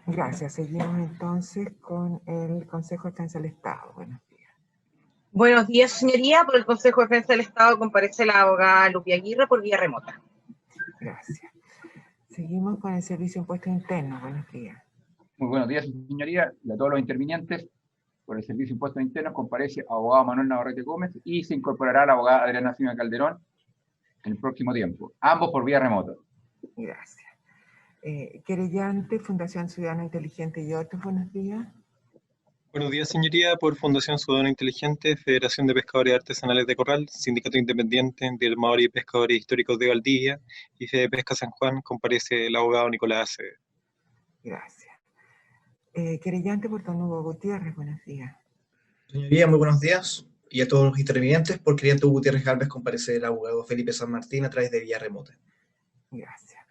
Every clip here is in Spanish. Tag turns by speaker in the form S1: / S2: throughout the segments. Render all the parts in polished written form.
S1: Gracias. Seguimos entonces con el Consejo de Defensa del Estado. Buenos días.
S2: Buenos días, señoría. Por el Consejo de Defensa del Estado comparece la abogada Lupi Aguirre por vía remota.
S1: Gracias. Seguimos con el Servicio de Impuestos Internos. Buenos días.
S3: Muy buenos días, señoría, y a todos los intervinientes. Por el Servicio de Impuestos Internos comparece abogado Manuel Navarrete Gómez y se incorporará la abogada Adriana Silva Calderón en el próximo tiempo, ambos por vía remota.
S1: Gracias. Querellante, Fundación Ciudadano Inteligente y otros, buenos días.
S4: Buenos días, señoría. Por Fundación Ciudadano Inteligente, Federación de Pescadores Artesanales de Corral, Sindicato Independiente de Armadores y Pescadores Históricos de Valdivia y Fede Pesca San Juan, comparece el abogado Nicolás Acevedo.
S1: Gracias. Querellante por Don Hugo Gutiérrez, buenos días.
S5: Señoría, muy buenos días. Y a todos los intervinientes, por querellante Hugo Gutiérrez Gálvez comparece el abogado Felipe San Martín a través de vía remota.
S1: Gracias.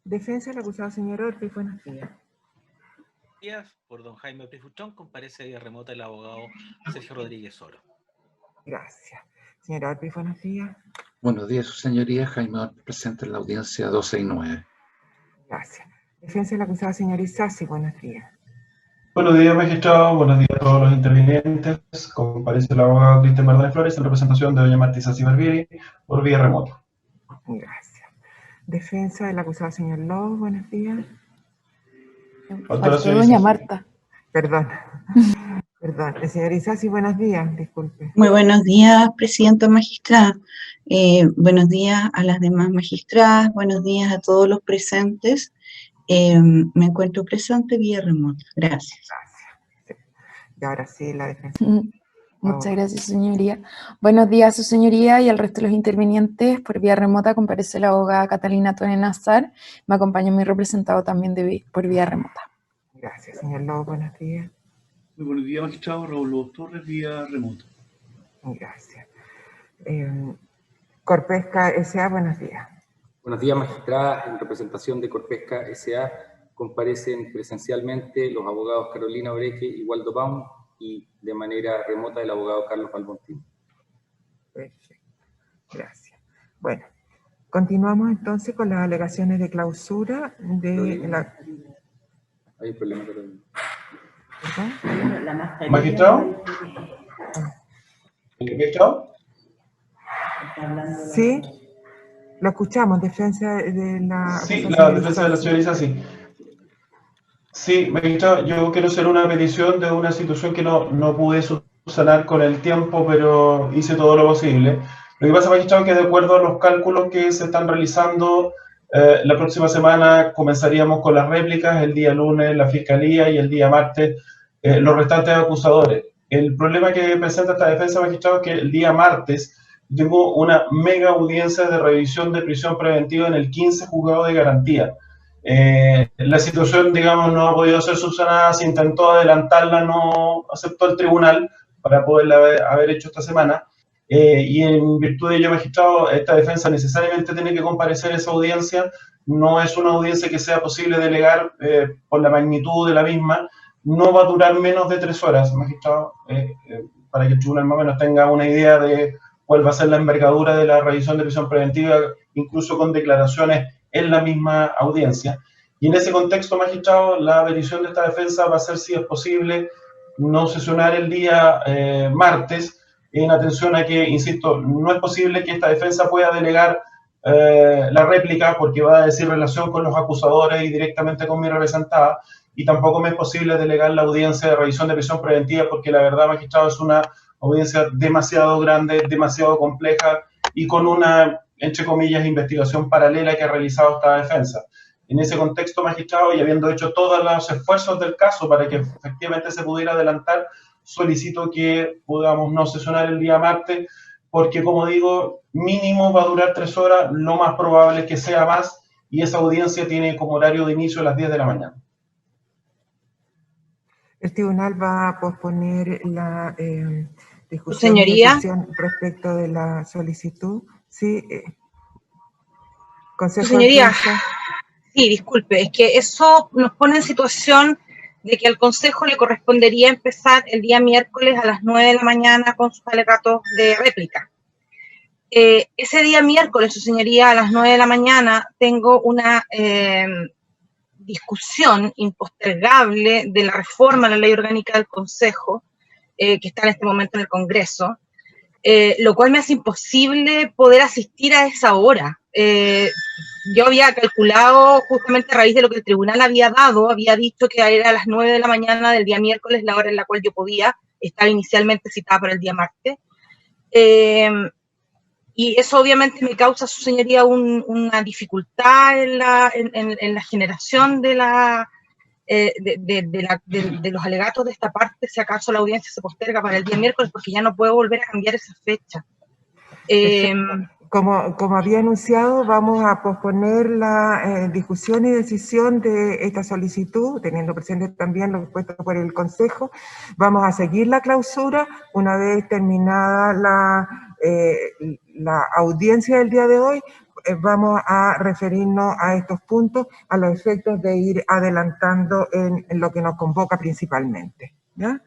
S1: Defensa del acusado señor Ortiz, buenos días.
S6: Buenos días, por don Jaime Prifuchón comparece vía remota el abogado Sergio Rodríguez Oro.
S1: Gracias. Señor Ortiz, buenos días.
S7: Buenos días, su señoría. Jaime Ortiz presente en la audiencia 269.
S1: Gracias. Defensa del acusado señor Isasi, buenos días.
S8: Buenos días, magistrado. Buenos días a todos los intervinientes. Comparece el abogado Cristian Martínez Flores en representación de doña Marta Isasi Barbieri por vía remota.
S1: Gracias. Defensa del acusado señor Lobos, buenos días.
S9: Faltó doña Marta.
S1: Perdón. Perdón. El señor Isasi, buenos días. Disculpe.
S10: Muy buenos días, presidenta magistrada. Buenos días a las demás magistradas. Buenos días a todos los presentes. Me encuentro presente vía remota. Gracias.
S1: Gracias. Y ahora sí, la defensa.
S9: Muchas gracias, señoría. Buenos días, su señoría, y al resto de los intervinientes. Por vía remota comparece la abogada Catalina Tone Nazar. Me acompaña mi representado también por vía remota.
S1: Gracias, señor Lobo. Buenos días.
S11: Muy buenos días, magistrado. Raúl Lobos Torres, vía remota.
S1: Gracias. Corpesca S.A., buenos días.
S12: Buenos días, magistrada. En representación de Corpesca S.A. comparecen presencialmente los abogados Carolina Oreque y Waldo Baum, y de manera remota el abogado Carlos Balbontín.
S1: Perfecto. Gracias. Bueno, continuamos entonces con las alegaciones de clausura de la...
S12: Hay un problema,
S8: ¿Magistrado? ¿Magistrado?
S1: Sí, lo escuchamos, defensa de la...
S8: Sí, la defensa de la señora Isasi. Sí, magistrado, yo quiero hacer una petición de una situación que no pude subsanar con el tiempo, pero hice todo lo posible. Lo que pasa, magistrado, es que de acuerdo a los cálculos que se están realizando, la próxima semana comenzaríamos con las réplicas, el día lunes la fiscalía y el día martes los restantes acusadores. El problema que presenta esta defensa, magistrado, es que el día martes tengo una mega audiencia de revisión de prisión preventiva en el 15 juzgado de garantía. La situación, digamos, no ha podido ser subsanada, se intentó adelantarla, no aceptó el tribunal para poderla haber hecho esta semana, y en virtud de ello, magistrado, esta defensa necesariamente tiene que comparecer a esa audiencia. No es una audiencia que sea posible delegar por la magnitud de la misma. No va a durar menos de 3 horas, magistrado, para que el tribunal más o menos tenga una idea de cuál va a ser la envergadura de la revisión de prisión preventiva, incluso con declaraciones en la misma audiencia. Y en ese contexto, magistrado, la petición de esta defensa va a ser, si es posible, no sesionar el día martes, en atención a que, insisto, no es posible que esta defensa pueda delegar la réplica porque va a decir relación con los acusadores y directamente con mi representada, y tampoco me es posible delegar la audiencia de revisión de prisión preventiva porque la verdad, magistrado, es una audiencia demasiado grande, demasiado compleja y con una, entre comillas, investigación paralela que ha realizado esta defensa. En ese contexto, magistrado, y habiendo hecho todos los esfuerzos del caso para que efectivamente se pudiera adelantar, solicito que podamos no sesionar el día martes, porque, como digo, mínimo va a durar 3 horas, lo más probable es que sea más, y esa audiencia tiene como horario de inicio a las 10 de la mañana.
S1: El tribunal va a posponer la discusión
S2: Señoría,
S1: respecto de la solicitud. Sí, Consejo
S2: señoría, sí, disculpe, es que eso nos pone en situación de que al Consejo le correspondería empezar el día miércoles a las 9 de la mañana con sus alegatos de réplica. Ese día miércoles, su señoría, a las 9 de la mañana, tengo una discusión impostergable de la reforma a la ley orgánica del Consejo, que está en este momento en el Congreso, lo cual me hace imposible poder asistir a esa hora. Yo había calculado, justamente a raíz de lo que el tribunal había dado, había dicho que era a las 9 de la mañana del día miércoles la hora en la cual yo podía, estaba inicialmente citada para el día martes. Y eso obviamente me causa, su señoría, una dificultad en la generación de los alegatos de esta parte, si acaso la audiencia se posterga para el día miércoles, porque ya no puedo volver a cambiar esa fecha.
S1: Como había anunciado, vamos a posponer la discusión y decisión de esta solicitud, teniendo presente también lo expuesto por el Consejo. Vamos a seguir la clausura una vez terminada la audiencia del día de hoy. Vamos a referirnos a estos puntos a los efectos de ir adelantando en lo que nos convoca principalmente, ¿ya?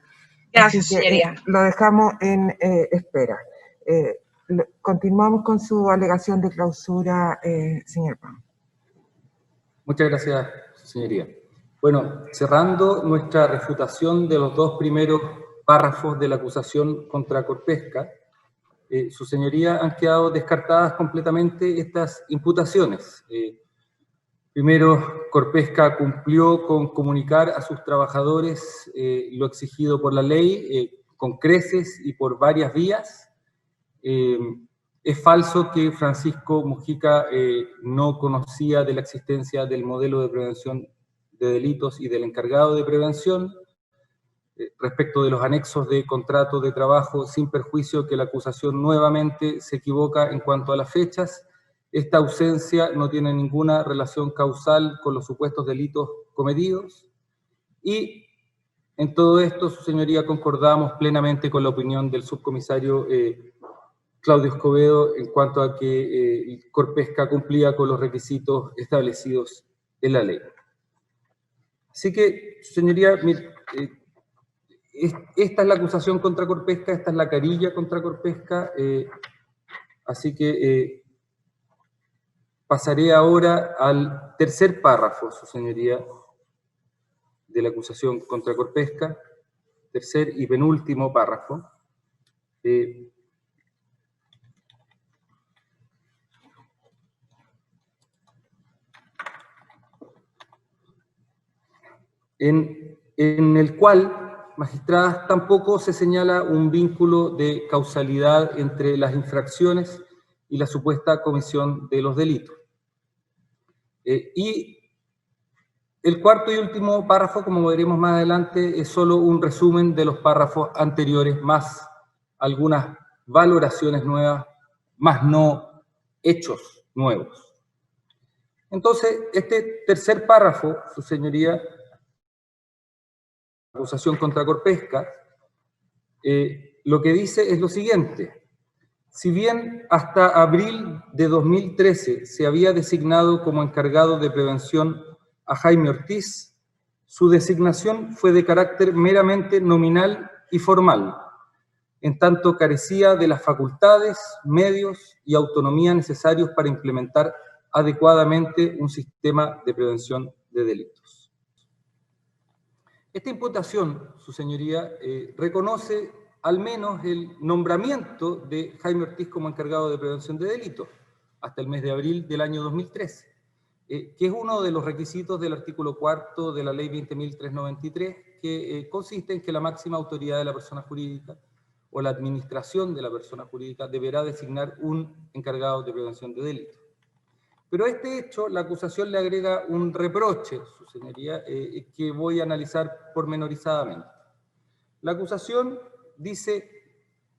S2: Gracias,
S1: Así que,
S2: señoría.
S1: lo dejamos en espera. Continuamos con su alegación de clausura, señor Pam.
S12: Muchas gracias, señoría. Bueno, cerrando nuestra refutación de los dos primeros párrafos de la acusación contra Corpesca, su señoría, han quedado descartadas completamente estas imputaciones. Primero, Corpesca cumplió con comunicar a sus trabajadores lo exigido por la ley, con creces y por varias vías. Es falso que Francisco Mujica no conocía de la existencia del modelo de prevención de delitos y del encargado de prevención. Respecto de los anexos de contrato de trabajo, sin perjuicio que la acusación nuevamente se equivoca en cuanto a las fechas, esta ausencia no tiene ninguna relación causal con los supuestos delitos cometidos. Y en todo esto, su señoría, concordamos plenamente con la opinión del subcomisario Claudio Escobedo en cuanto a que Corpesca cumplía con los requisitos establecidos en la ley. Así que, señoría, esta es la acusación contra Corpesca, esta es la carilla contra Corpesca, así que pasaré ahora al tercer párrafo, su señoría, de la acusación contra Corpesca, tercer y penúltimo párrafo. En el cual, magistradas, tampoco se señala un vínculo de causalidad entre las infracciones y la supuesta comisión de los delitos. Y el cuarto y último párrafo, como veremos más adelante, es solo un resumen de los párrafos anteriores, más algunas valoraciones nuevas, más no hechos nuevos. Entonces, este tercer párrafo, su señoría, acusación contra Corpesca, lo que dice es lo siguiente: si bien hasta abril de 2013 se había designado como encargado de prevención a Jaime Ortiz, su designación fue de carácter meramente nominal y formal, en tanto carecía de las facultades, medios y autonomía necesarios para implementar adecuadamente un sistema de prevención de delitos. Esta imputación, su señoría, reconoce al menos el nombramiento de Jaime Ortiz como encargado de prevención de delitos hasta el mes de abril del año 2013, que es uno de los requisitos del artículo 4 de la ley 20.393, que consiste en que la máxima autoridad de la persona jurídica o la administración de la persona jurídica deberá designar un encargado de prevención de delitos. Pero a este hecho, la acusación le agrega un reproche, su señoría, que voy a analizar pormenorizadamente. La acusación dice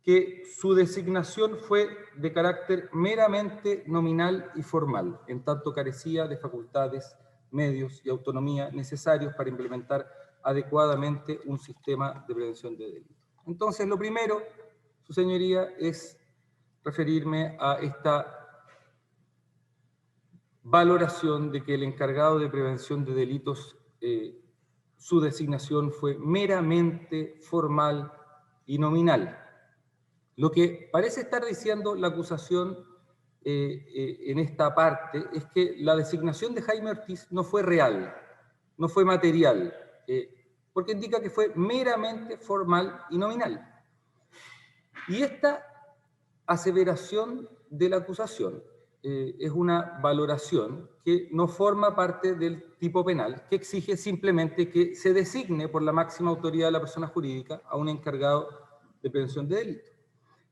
S12: que su designación fue de carácter meramente nominal y formal, en tanto carecía de facultades, medios y autonomía necesarios para implementar adecuadamente un sistema de prevención de delitos. Entonces, lo primero, su señoría, es referirme a esta valoración de que el encargado de prevención de delitos, su designación fue meramente formal y nominal. Lo que parece estar diciendo la acusación en esta parte es que la designación de Jaime Ortiz no fue real, no fue material, porque indica que fue meramente formal y nominal. Y esta aseveración de la acusación es una valoración que no forma parte del tipo penal, que exige simplemente que se designe por la máxima autoridad de la persona jurídica a un encargado de prevención de delito.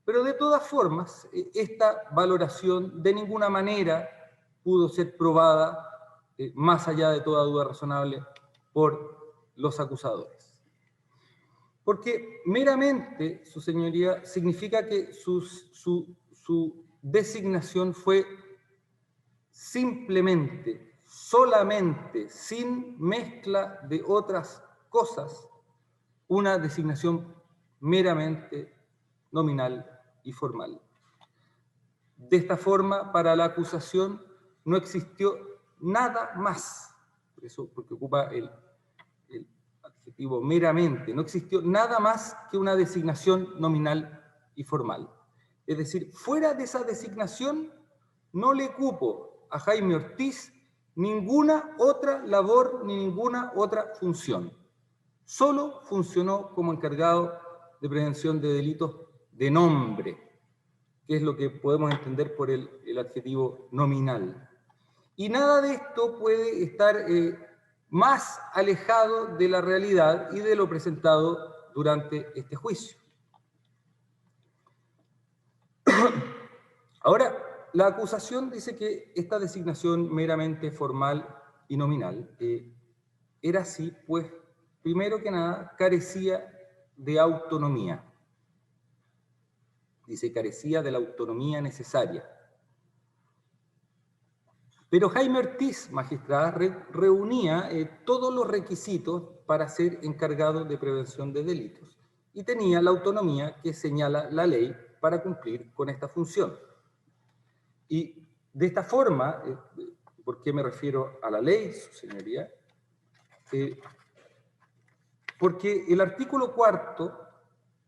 S12: Pero de todas formas, esta valoración de ninguna manera pudo ser probada, más allá de toda duda razonable, por los acusadores. Porque meramente, su señoría, significa que su designación fue simplemente, solamente, sin mezcla de otras cosas, una designación meramente nominal y formal. De esta forma, para la acusación no existió nada más, por eso, porque ocupa el adjetivo meramente, no existió nada más que una designación nominal y formal. Es decir, fuera de esa designación no le cupo a Jaime Ortiz ninguna otra labor ni ninguna otra función. Solo funcionó como encargado de prevención de delitos de nombre, que es lo que podemos entender por el adjetivo nominal. Y nada de esto puede estar más alejado de la realidad y de lo presentado durante este juicio. Ahora, la acusación dice que esta designación meramente formal y nominal era así, pues, primero que nada, carecía de autonomía. Dice, carecía de la autonomía necesaria. Pero Jaime Ortiz, magistrada, reunía todos los requisitos para ser encargado de prevención de delitos y tenía la autonomía que señala la ley para cumplir con esta función. Y de esta forma, ¿por qué me refiero a la ley, su señoría? Porque el artículo 4º,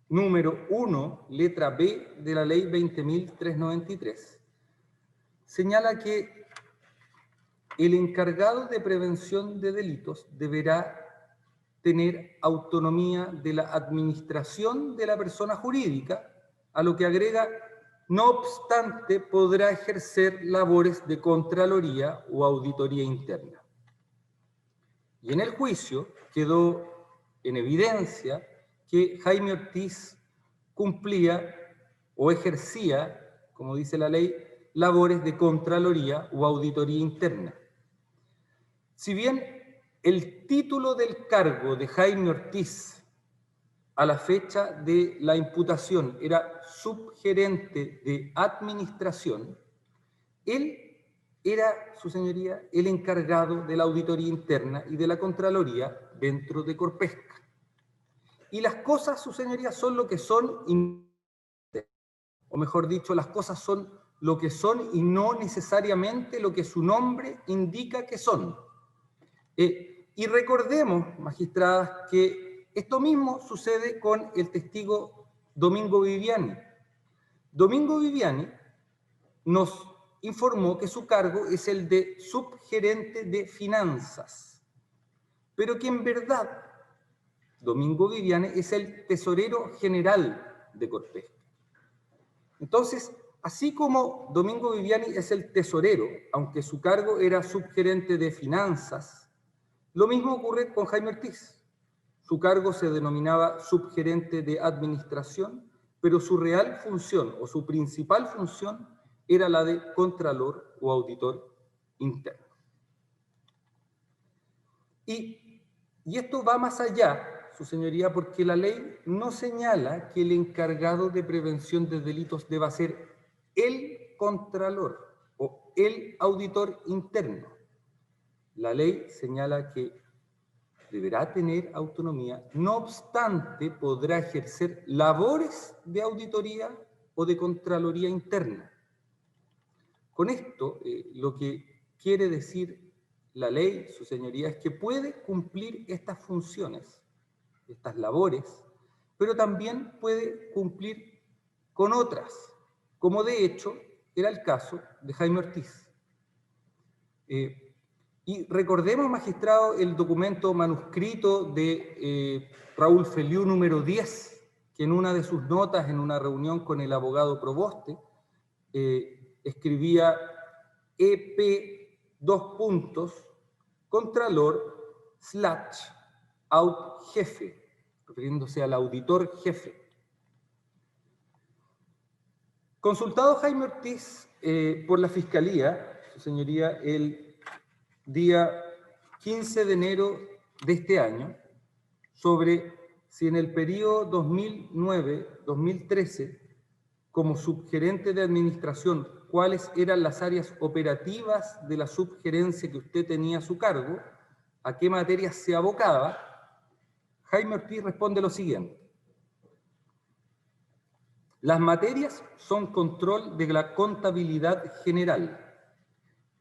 S12: número 1, letra B de la ley 20.393, señala que el encargado de prevención de delitos deberá tener autonomía de la administración de la persona jurídica, a lo que agrega, no obstante, podrá ejercer labores de contraloría o auditoría interna. Y en el juicio quedó en evidencia que Jaime Ortiz cumplía o ejercía, como dice la ley, labores de contraloría o auditoría interna. Si bien el título del cargo de Jaime Ortiz a la fecha de la imputación era subgerente de administración, él era, su señoría, el encargado de la auditoría interna y de la contraloría dentro de Corpesca. Y las cosas, su señoría, son lo que son, o mejor dicho, las cosas son lo que son y no necesariamente lo que su nombre indica que son. Y recordemos, magistradas, que esto mismo sucede con el testigo Domingo Viviani. Domingo Viviani nos informó que su cargo es el de subgerente de finanzas, pero que en verdad Domingo Viviani es el tesorero general de Corpesca. Entonces, así como Domingo Viviani es el tesorero, aunque su cargo era subgerente de finanzas, lo mismo ocurre con Jaime Ortiz. Su cargo se denominaba subgerente de administración, pero su real función o su principal función era la de contralor o auditor interno. Y esto va más allá, su señoría, porque la ley no señala que el encargado de prevención de delitos deba ser el contralor o el auditor interno. La ley señala que deberá tener autonomía, no obstante podrá ejercer labores de auditoría o de contraloría interna. Con esto, lo que quiere decir la ley, su señoría, es que puede cumplir estas funciones, estas labores, pero también puede cumplir con otras, como de hecho era el caso de Jaime Ortiz. Y recordemos, magistrado, el documento manuscrito de Raúl Feliú número 10, que en una de sus notas, en una reunión con el abogado Proboste, escribía EP, Contralor / Aut Jefe, refiriéndose al auditor jefe. Consultado Jaime Ortiz por la Fiscalía, su señoría, el día 15 de enero de este año, sobre si en el periodo 2009-2013, como subgerente de administración, cuáles eran las áreas operativas de la subgerencia que usted tenía a su cargo, a qué materias se abocaba, Jaime Ortiz responde lo siguiente. Las materias son control de la contabilidad general,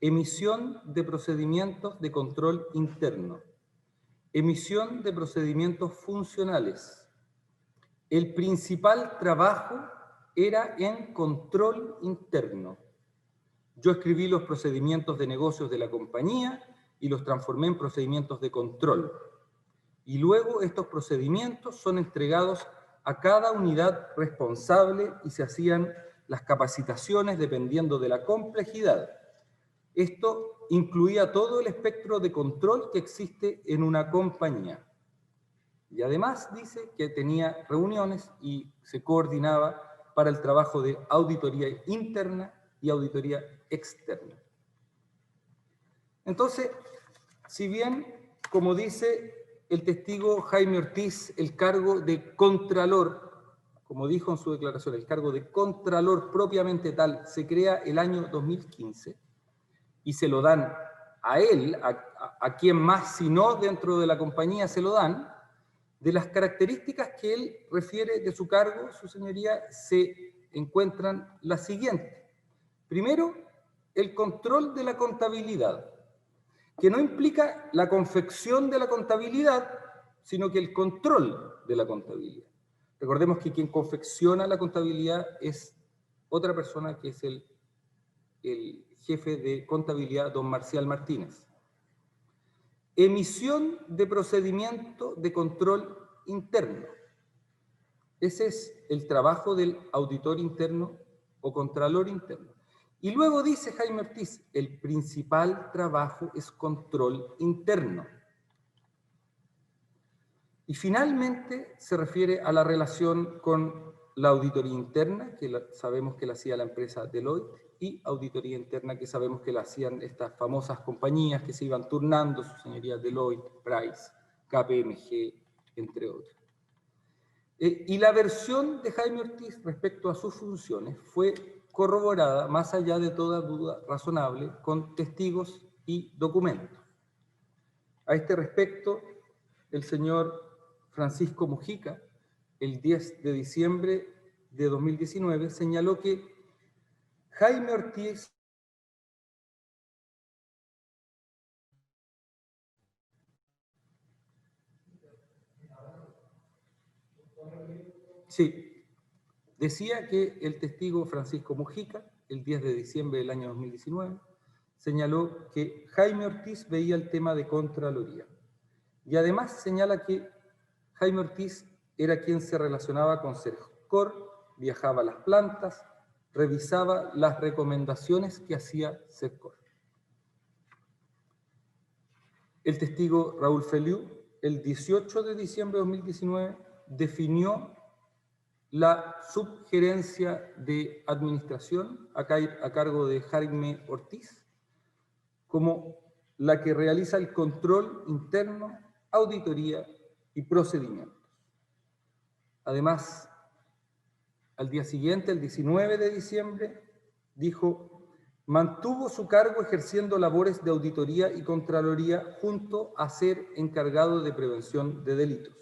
S12: emisión de procedimientos de control interno, emisión de procedimientos funcionales. El principal trabajo era en control interno. Yo escribí los procedimientos de negocios de la compañía y los transformé en procedimientos de control. Y luego estos procedimientos son entregados a cada unidad responsable y se hacían las capacitaciones dependiendo de la complejidad. Esto incluía todo el espectro de control que existe en una compañía. Y además dice que tenía reuniones y se coordinaba para el trabajo de auditoría interna y auditoría externa. Entonces, si bien, como dice el testigo Jaime Ortiz, el cargo de contralor, como dijo en su declaración, el cargo de contralor propiamente tal, se crea el año 2015 y se lo dan a él, a quien más, si no dentro de la compañía se lo dan, de las características que él refiere de su cargo, su señoría, se encuentran las siguientes. Primero, el control de la contabilidad, que no implica la confección de la contabilidad, sino que el control de la contabilidad. Recordemos que quien confecciona la contabilidad es otra persona que es el jefe de contabilidad, don Marcial Martínez. Emisión de procedimiento de control interno. Ese es el trabajo del auditor interno o contralor interno. Y luego dice Jaime Ortiz, el principal trabajo es control interno. Y finalmente se refiere a la relación con la auditoría interna, que sabemos que la hacía la empresa Deloitte, y auditoría interna que sabemos que la hacían estas famosas compañías que se iban turnando, su señoría Deloitte, Price, KPMG, entre otros. Y la versión de Jaime Ortiz respecto a sus funciones fue corroborada, más allá de toda duda razonable, con testigos y documentos. A este respecto, el señor Francisco Mujica, el 10 de diciembre de 2019, señaló que Jaime Ortiz decía que el testigo Francisco Mujica, el 10 de diciembre del año 2019, señaló que Jaime Ortiz veía el tema de Contraloría. Y además señala que Jaime Ortiz era quien se relacionaba con Sercor, viajaba a las plantas, revisaba las recomendaciones que hacía Sercor. El testigo Raúl Feliú, el 18 de diciembre de 2019, definió la subgerencia de administración a cargo de Jaime Ortiz como la que realiza el control interno, auditoría y procedimientos. Además, al día siguiente, el 19 de diciembre, dijo, mantuvo su cargo ejerciendo labores de auditoría y contraloría junto a ser encargado de prevención de delitos.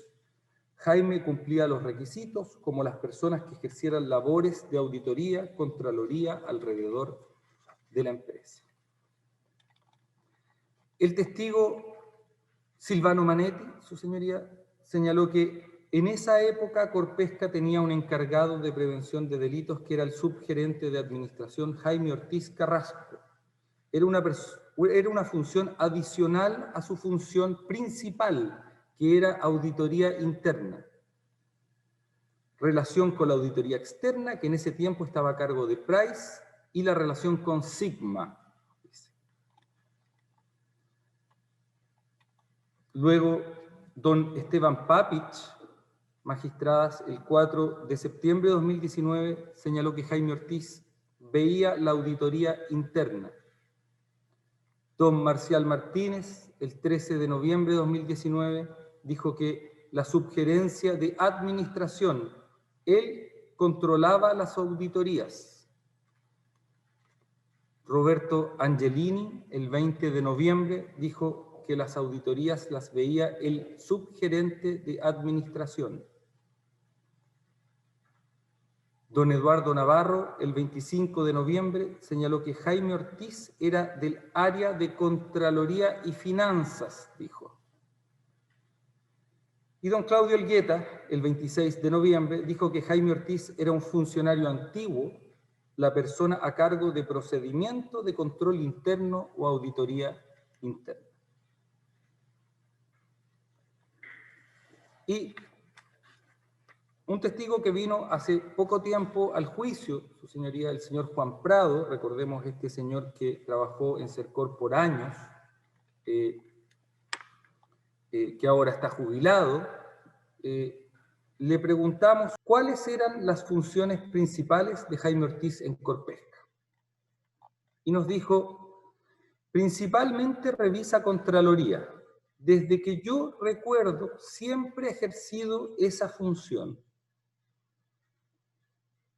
S12: Jaime cumplía los requisitos como las personas que ejercieran labores de auditoría, contraloría alrededor de la empresa. El testigo Silvano Manetti, su señoría, señaló que en esa época Corpesca tenía un encargado de prevención de delitos que era el subgerente de administración Jaime Ortiz Carrasco. Era una función adicional a su función principal, que era auditoría interna. Relación con la auditoría externa, que en ese tiempo estaba a cargo de Price, y la relación con Sigma. Luego, don Esteban Papich, magistradas, el 4 de septiembre de 2019, señaló que Jaime Ortiz veía la auditoría interna. Don Marcial Martínez, el 13 de noviembre de 2019, dijo que la subgerencia de administración, él controlaba las auditorías. Roberto Angelini, el 20 de noviembre, dijo que las auditorías las veía el subgerente de administración. Don Eduardo Navarro, el 25 de noviembre, señaló que Jaime Ortiz era del área de Contraloría y Finanzas, dijo. Y don Claudio Elgueta, el 26 de noviembre, dijo que Jaime Ortiz era un funcionario antiguo, la persona a cargo de procedimiento de control interno o auditoría interna. Y un testigo que vino hace poco tiempo al juicio, su señoría, el señor Juan Prado, recordemos este señor que trabajó en Cercor por años, que ahora está jubilado, le preguntamos cuáles eran las funciones principales de Jaime Ortiz en Corpesca. Y nos dijo, principalmente revisa Contraloría. Desde que yo recuerdo, siempre he ejercido esa función.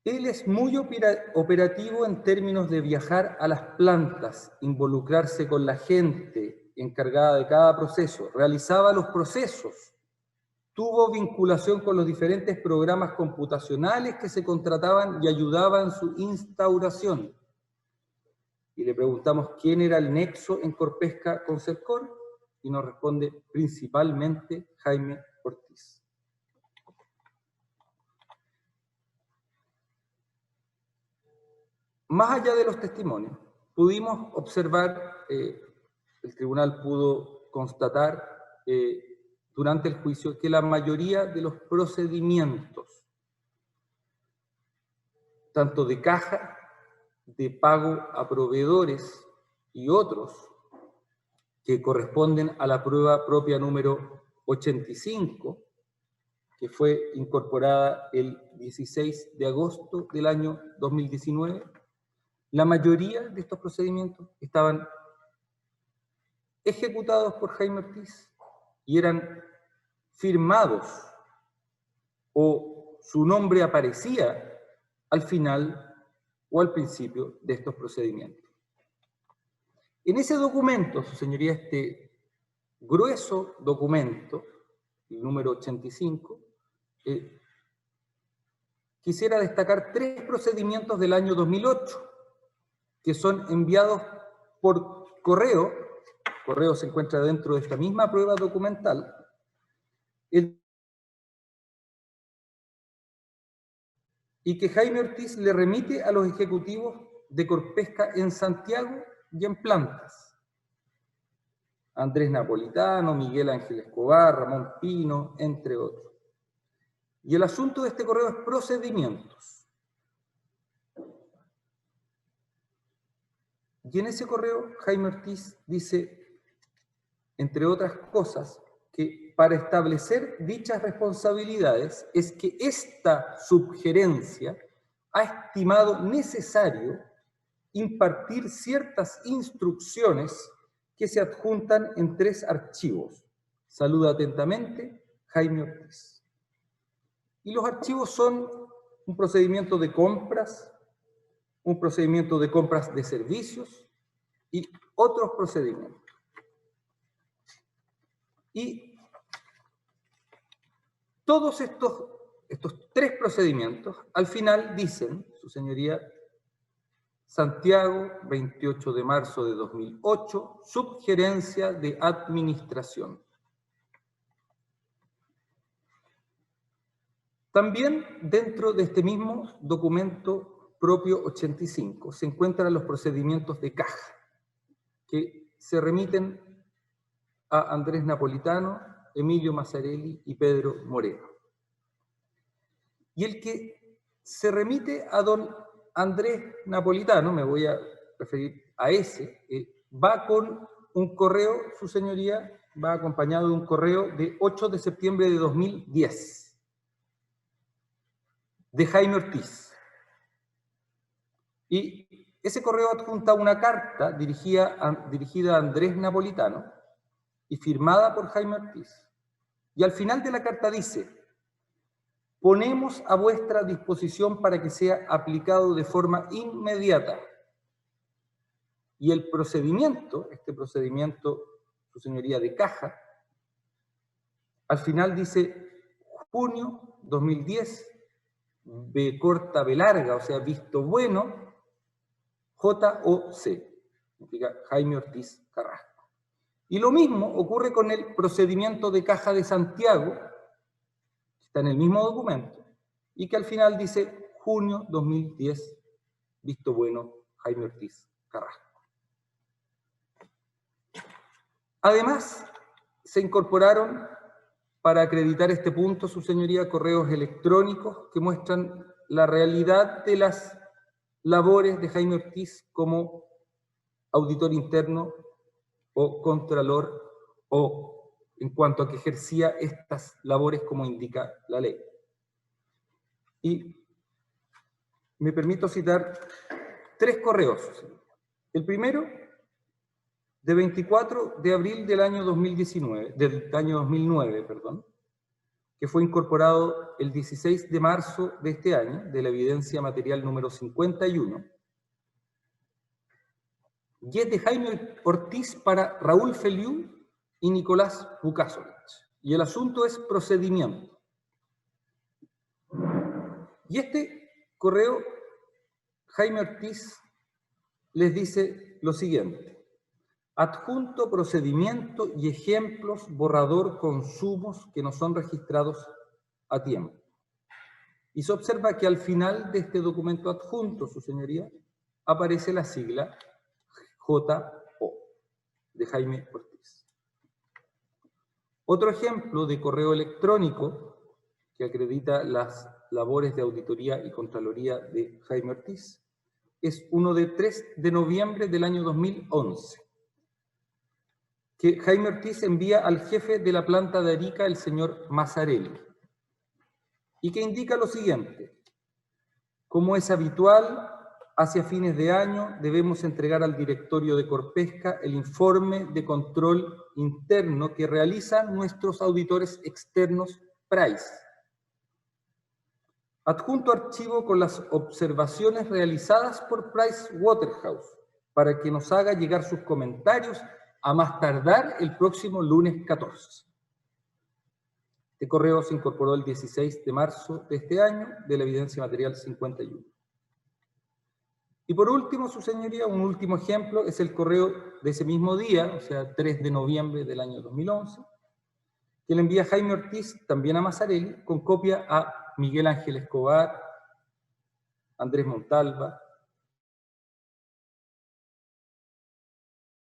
S12: Él es muy operativo en términos de viajar a las plantas, involucrarse con la gente encargada de cada proceso, realizaba los procesos, tuvo vinculación con los diferentes programas computacionales que se contrataban y ayudaba en su instauración. Y le preguntamos quién era el nexo en Corpesca con Cercor, y nos responde principalmente Jaime Ortiz. Más allá de los testimonios, pudimos observar, el tribunal pudo constatar durante el juicio que la mayoría de los procedimientos, tanto de caja, de pago a proveedores y otros, que corresponden a la prueba propia número 85, que fue incorporada el 16 de agosto del año 2019, la mayoría de estos procedimientos estaban ejecutados por Jaime Ortiz y eran firmados o su nombre aparecía al final o al principio de estos procedimientos. En ese documento, su señoría, este grueso documento, el número 85, quisiera destacar 3 procedimientos del año 2008, que son enviados por correo. Correo se encuentra dentro de esta misma prueba documental. Y que Jaime Ortiz le remite a los ejecutivos de Corpesca en Santiago y en plantas. Andrés Napolitano, Miguel Ángel Escobar, Ramón Pino, entre otros. Y el asunto de este correo es procedimientos. Y en ese correo Jaime Ortiz dice, entre otras cosas, que para establecer dichas responsabilidades es que esta subgerencia ha estimado necesario impartir ciertas instrucciones que se adjuntan en 3 archivos. Saluda atentamente, Jaime Ortiz. Y los archivos son un procedimiento de compras, un procedimiento de compras de servicios y otros procedimientos. Y todos estos 3 procedimientos, al final dicen, su señoría, Santiago, 28 de marzo de 2008, subgerencia de administración. También dentro de este mismo documento propio 85 se encuentran los procedimientos de caja, que se remiten a Andrés Napolitano, Emilio Mazzarelli y Pedro Moreno. Y el que se remite a don Andrés Napolitano, me voy a referir a ese, va con un correo, su señoría, va acompañado de un correo de 8 de septiembre de 2010, de Jaime Ortiz. Y ese correo adjunta una carta dirigida a Andrés Napolitano y firmada por Jaime Ortiz. Y al final de la carta dice: ponemos a vuestra disposición para que sea aplicado de forma inmediata. Y el procedimiento, este procedimiento, su señoría, de caja, al final dice junio 2010, B corta, B larga, o sea, visto bueno, JOC, significa Jaime Ortiz Carrasco. Y lo mismo ocurre con el procedimiento de caja de Santiago, que está en el mismo documento, y que al final dice junio 2010, visto bueno, Jaime Ortiz Carrasco. Además, se incorporaron, para acreditar este punto, su señoría, correos electrónicos que muestran la realidad de las labores de Jaime Ortiz como auditor interno o contralor, o en cuanto a que ejercía estas labores como indica la ley. Y me permito citar 3 correos. El primero, de 24 de abril del año 2019, del año 2009, perdón, que fue incorporado el 16 de marzo de este año, de la evidencia material número 51, y es de Jaime Ortiz para Raúl Feliú y Nicolás Bukasovich. Y el asunto es procedimiento. Y este correo, Jaime Ortiz les dice lo siguiente: adjunto procedimiento y ejemplos borrador consumos que no son registrados a tiempo. Y se observa que al final de este documento adjunto, su señoría, aparece la sigla JO, de Jaime Ortiz. Otro ejemplo de correo electrónico que acredita las labores de auditoría y contraloría de Jaime Ortiz es uno de 3 de noviembre del año 2011. Que Jaime Ortiz envía al jefe de la planta de Arica, el señor Mazzarelli, y que indica lo siguiente: como es habitual, hacia fines de año debemos entregar al directorio de Corpesca el informe de control interno que realizan nuestros auditores externos Price. Adjunto archivo con las observaciones realizadas por Pricewaterhouse para que nos haga llegar sus comentarios a más tardar el próximo lunes 14. Este correo se incorporó el 16 de marzo de este año, de la evidencia material 51. Y por último, su señoría, un último ejemplo es el correo de ese mismo día, o sea, 3 de noviembre del año 2011, que le envía Jaime Ortiz también a Mazzarelli, con copia a Miguel Ángel Escobar, Andrés Montalva,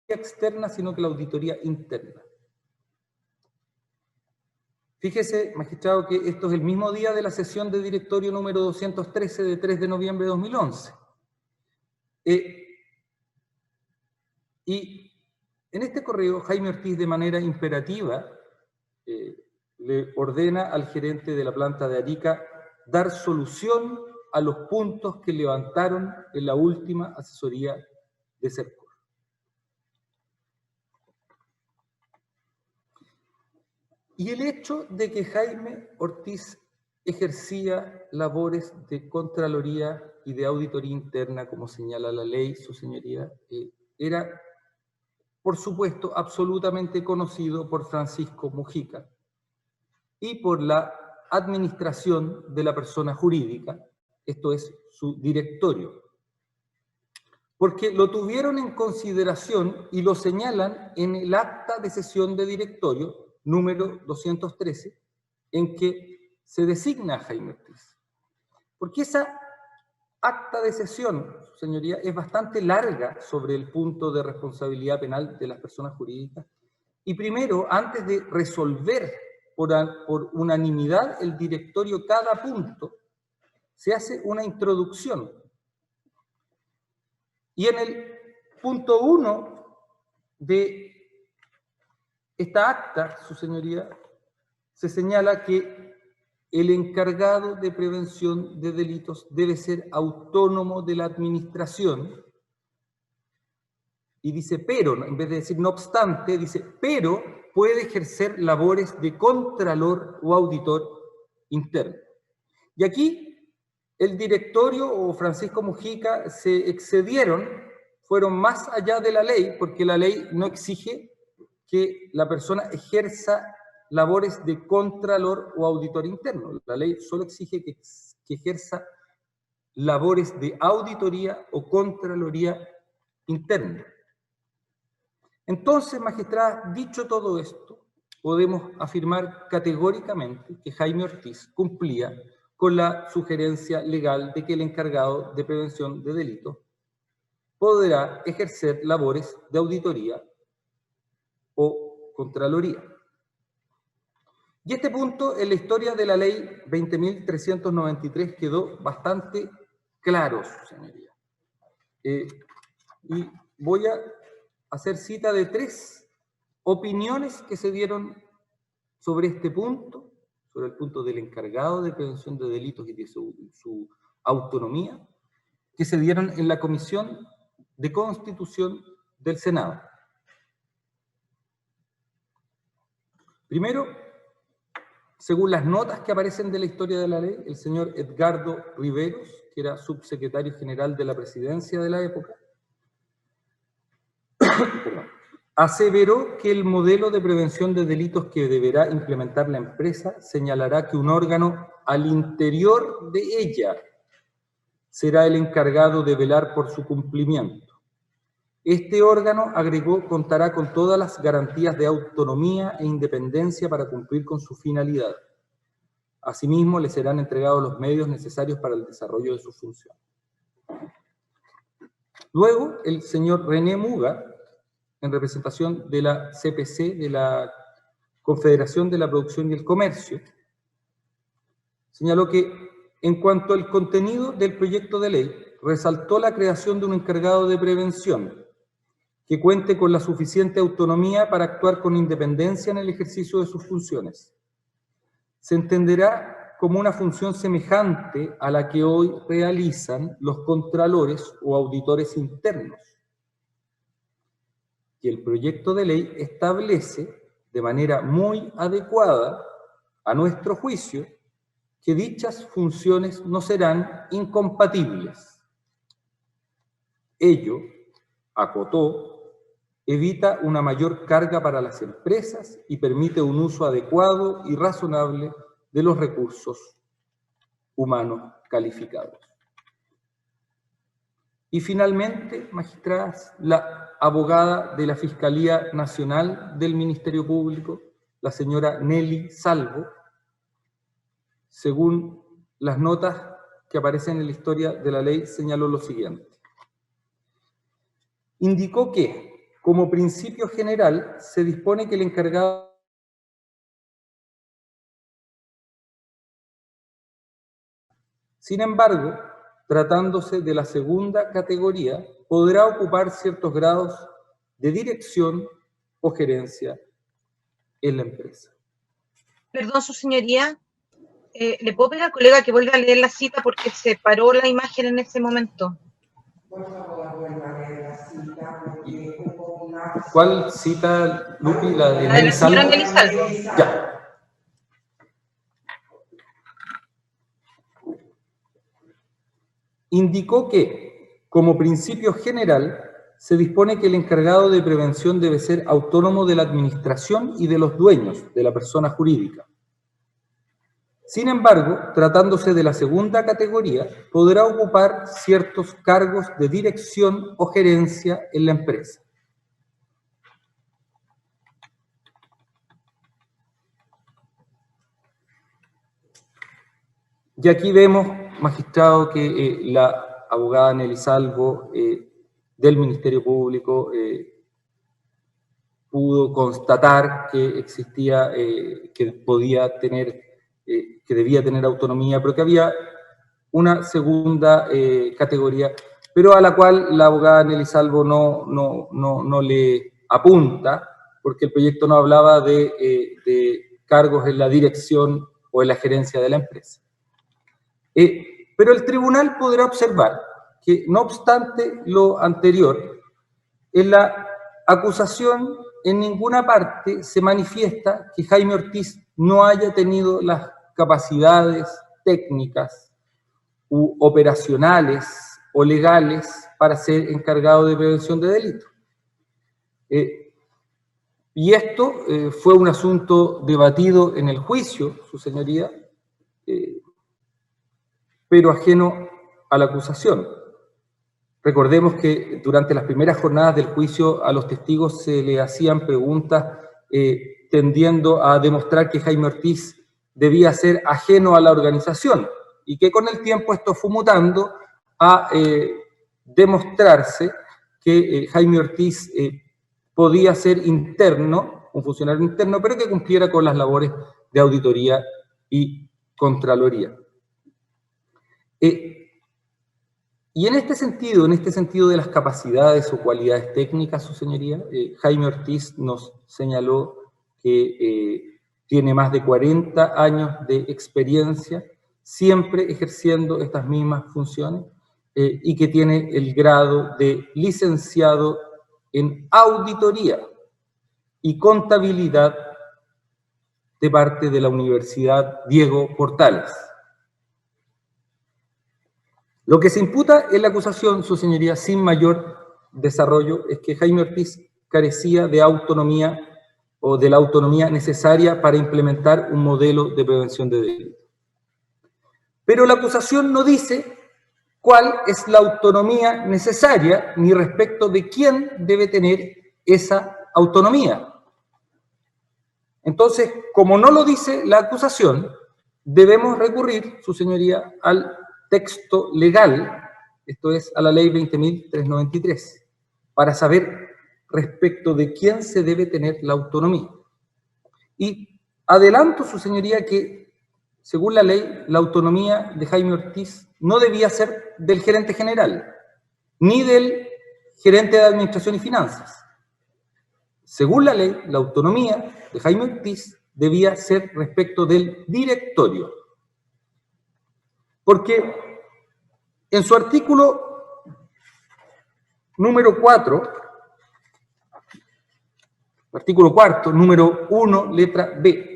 S12: externa, sino que la auditoría interna. Fíjese, magistrado, que esto es el mismo día de la sesión de directorio número 213 de 3 de noviembre de 2011. Y en este correo, Jaime Ortiz, de manera imperativa, le ordena al gerente de la planta de Arica dar solución a los puntos que levantaron en la última asesoría de CERCOR. Y el hecho de que Jaime Ortiz ejercía labores de Contraloría y de auditoría interna, como señala la ley, su señoría, era, por supuesto, absolutamente conocido por Francisco Mujica y por la administración de la persona jurídica, esto es, su directorio. Porque lo tuvieron en consideración y lo señalan en el acta de sesión de directorio número 213, en que se designa a Jaime Ortiz. Porque esa acta de cesión, señoría, es bastante larga sobre el punto de responsabilidad penal de las personas jurídicas. Y primero, antes de resolver por unanimidad el directorio cada punto, se hace una introducción. Y en el punto 1 de esta acta, su señoría, se señala que el encargado de prevención de delitos debe ser autónomo de la administración. Y dice pero, en vez de decir no obstante, dice pero puede ejercer labores de contralor o auditor interno. Y aquí el directorio o Francisco Mujica se excedieron, fueron más allá de la ley, porque la ley no exige que la persona ejerza labores de contralor o auditor interno. La ley solo exige que ejerza labores de auditoría o contraloría interna. Entonces, magistrada, dicho todo esto, podemos afirmar categóricamente que Jaime Ortiz cumplía con la sugerencia legal de que el encargado de prevención de delitos podrá ejercer labores de auditoría o contraloría. Y este punto en la historia de la ley 20.393 quedó bastante claro, señoría. Y voy a hacer cita de 3 opiniones que se dieron sobre este punto, sobre el punto del encargado de prevención de delitos y de su autonomía, que se dieron en la Comisión de Constitución del Senado. Primero, según las notas que aparecen de la historia de la ley, el señor Edgardo Riveros, que era subsecretario general de la presidencia de la época, aseveró que el modelo de prevención de delitos que deberá implementar la empresa señalará que un órgano al interior de ella será el encargado de velar por su cumplimiento. Este órgano, agregó, contará con todas las garantías de autonomía e independencia para cumplir con su finalidad. Asimismo, le serán entregados los medios necesarios para el desarrollo de su función. Luego, el señor René Muga, en representación de la CPC, de la Confederación de la Producción y el Comercio, señaló que, en cuanto al contenido del proyecto de ley, resaltó la creación de un encargado de prevención que cuente con la suficiente autonomía para actuar con independencia en el ejercicio de sus funciones. Se entenderá como una función semejante a la que hoy realizan los contralores o auditores internos. Y el proyecto de ley establece de manera muy adecuada, a nuestro juicio, que dichas funciones no serán incompatibles. Ello, acotó, evita una mayor carga para las empresas y permite un uso adecuado y razonable de los recursos humanos calificados. Y finalmente, magistradas, la abogada de la Fiscalía Nacional del Ministerio Público, la señora Nelly Salvo, según las notas que aparecen en la historia de la ley, señaló lo siguiente. Indicó que, como principio general, se dispone que el encargado sin embargo, tratándose de la segunda categoría, podrá ocupar ciertos grados de dirección o gerencia en la empresa.
S2: Perdón, su señoría, ¿le puedo pedir al colega que vuelva a leer la cita porque se paró la imagen en ese momento?
S1: Por favor, vuelva a leer la cita porque hubo un lapso.
S12: ¿Cuál cita, Lupi? ¿La de
S2: La señora Nelly Salvo.
S12: Ya. Indicó que, como principio general, se dispone que el encargado de prevención debe ser autónomo de la administración y de los dueños de la persona jurídica. Sin embargo, tratándose de la segunda categoría, podrá ocupar ciertos cargos de dirección o gerencia en la empresa. Y aquí vemos, magistrado, que la abogada Nelly Salvo del Ministerio Público pudo constatar que existía, que podía tener, que debía tener autonomía, pero que había una segunda categoría, pero a la cual la abogada Nelly Salvo no le apunta, porque el proyecto no hablaba de cargos en la dirección o en la gerencia de la empresa. Pero el tribunal podrá observar que, no obstante lo anterior, en la acusación en ninguna parte se manifiesta que Jaime Ortiz no haya tenido las capacidades técnicas u operacionales o legales para ser encargado de prevención de delitos. Y esto fue un asunto debatido en el juicio, su señoría, pero ajeno a la acusación. Recordemos que durante las primeras jornadas del juicio a los testigos se le hacían preguntas tendiendo a demostrar que Jaime Ortiz debía ser ajeno a la organización y que con el tiempo esto fue mutando a demostrarse que Jaime Ortiz podía ser interno, un funcionario interno, pero que cumpliera con las labores de auditoría y contraloría. Y en este sentido de las capacidades o cualidades técnicas, su señoría, Jaime Ortiz nos señaló que tiene más de 40 años de experiencia, siempre ejerciendo estas mismas funciones, y que tiene el grado de licenciado en auditoría y contabilidad de parte de la Universidad Diego Portales. Lo que se imputa en la acusación, su señoría, sin mayor desarrollo, es que Jaime Ortiz carecía de autonomía o de la autonomía necesaria para implementar un modelo de prevención de delitos. Pero la acusación no dice cuál es la autonomía necesaria ni respecto de quién debe tener esa autonomía. Entonces, como no lo dice la acusación, debemos recurrir, su señoría, al texto legal, esto es, a la ley 20.393, para saber respecto de quién se debe tener la autonomía. Y adelanto, su señoría, que según la ley, la autonomía de Jaime Ortiz no debía ser del gerente general, ni del gerente de Administración y Finanzas. Según la ley, la autonomía de Jaime Ortiz debía ser respecto del directorio. Porque en su artículo número 4, artículo cuarto, número 1, letra B,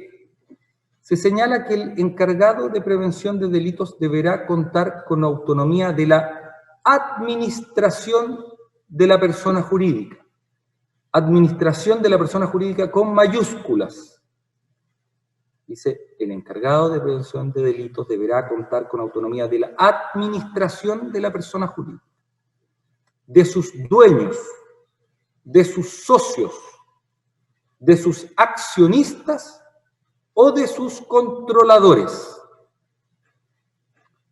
S12: se señala que el encargado de prevención de delitos deberá contar con autonomía de la administración de la persona jurídica. Administración de la persona jurídica con mayúsculas. Dice, el encargado de prevención de delitos deberá contar con autonomía de la administración de la persona jurídica, de sus dueños, de sus socios, de sus accionistas o de sus controladores.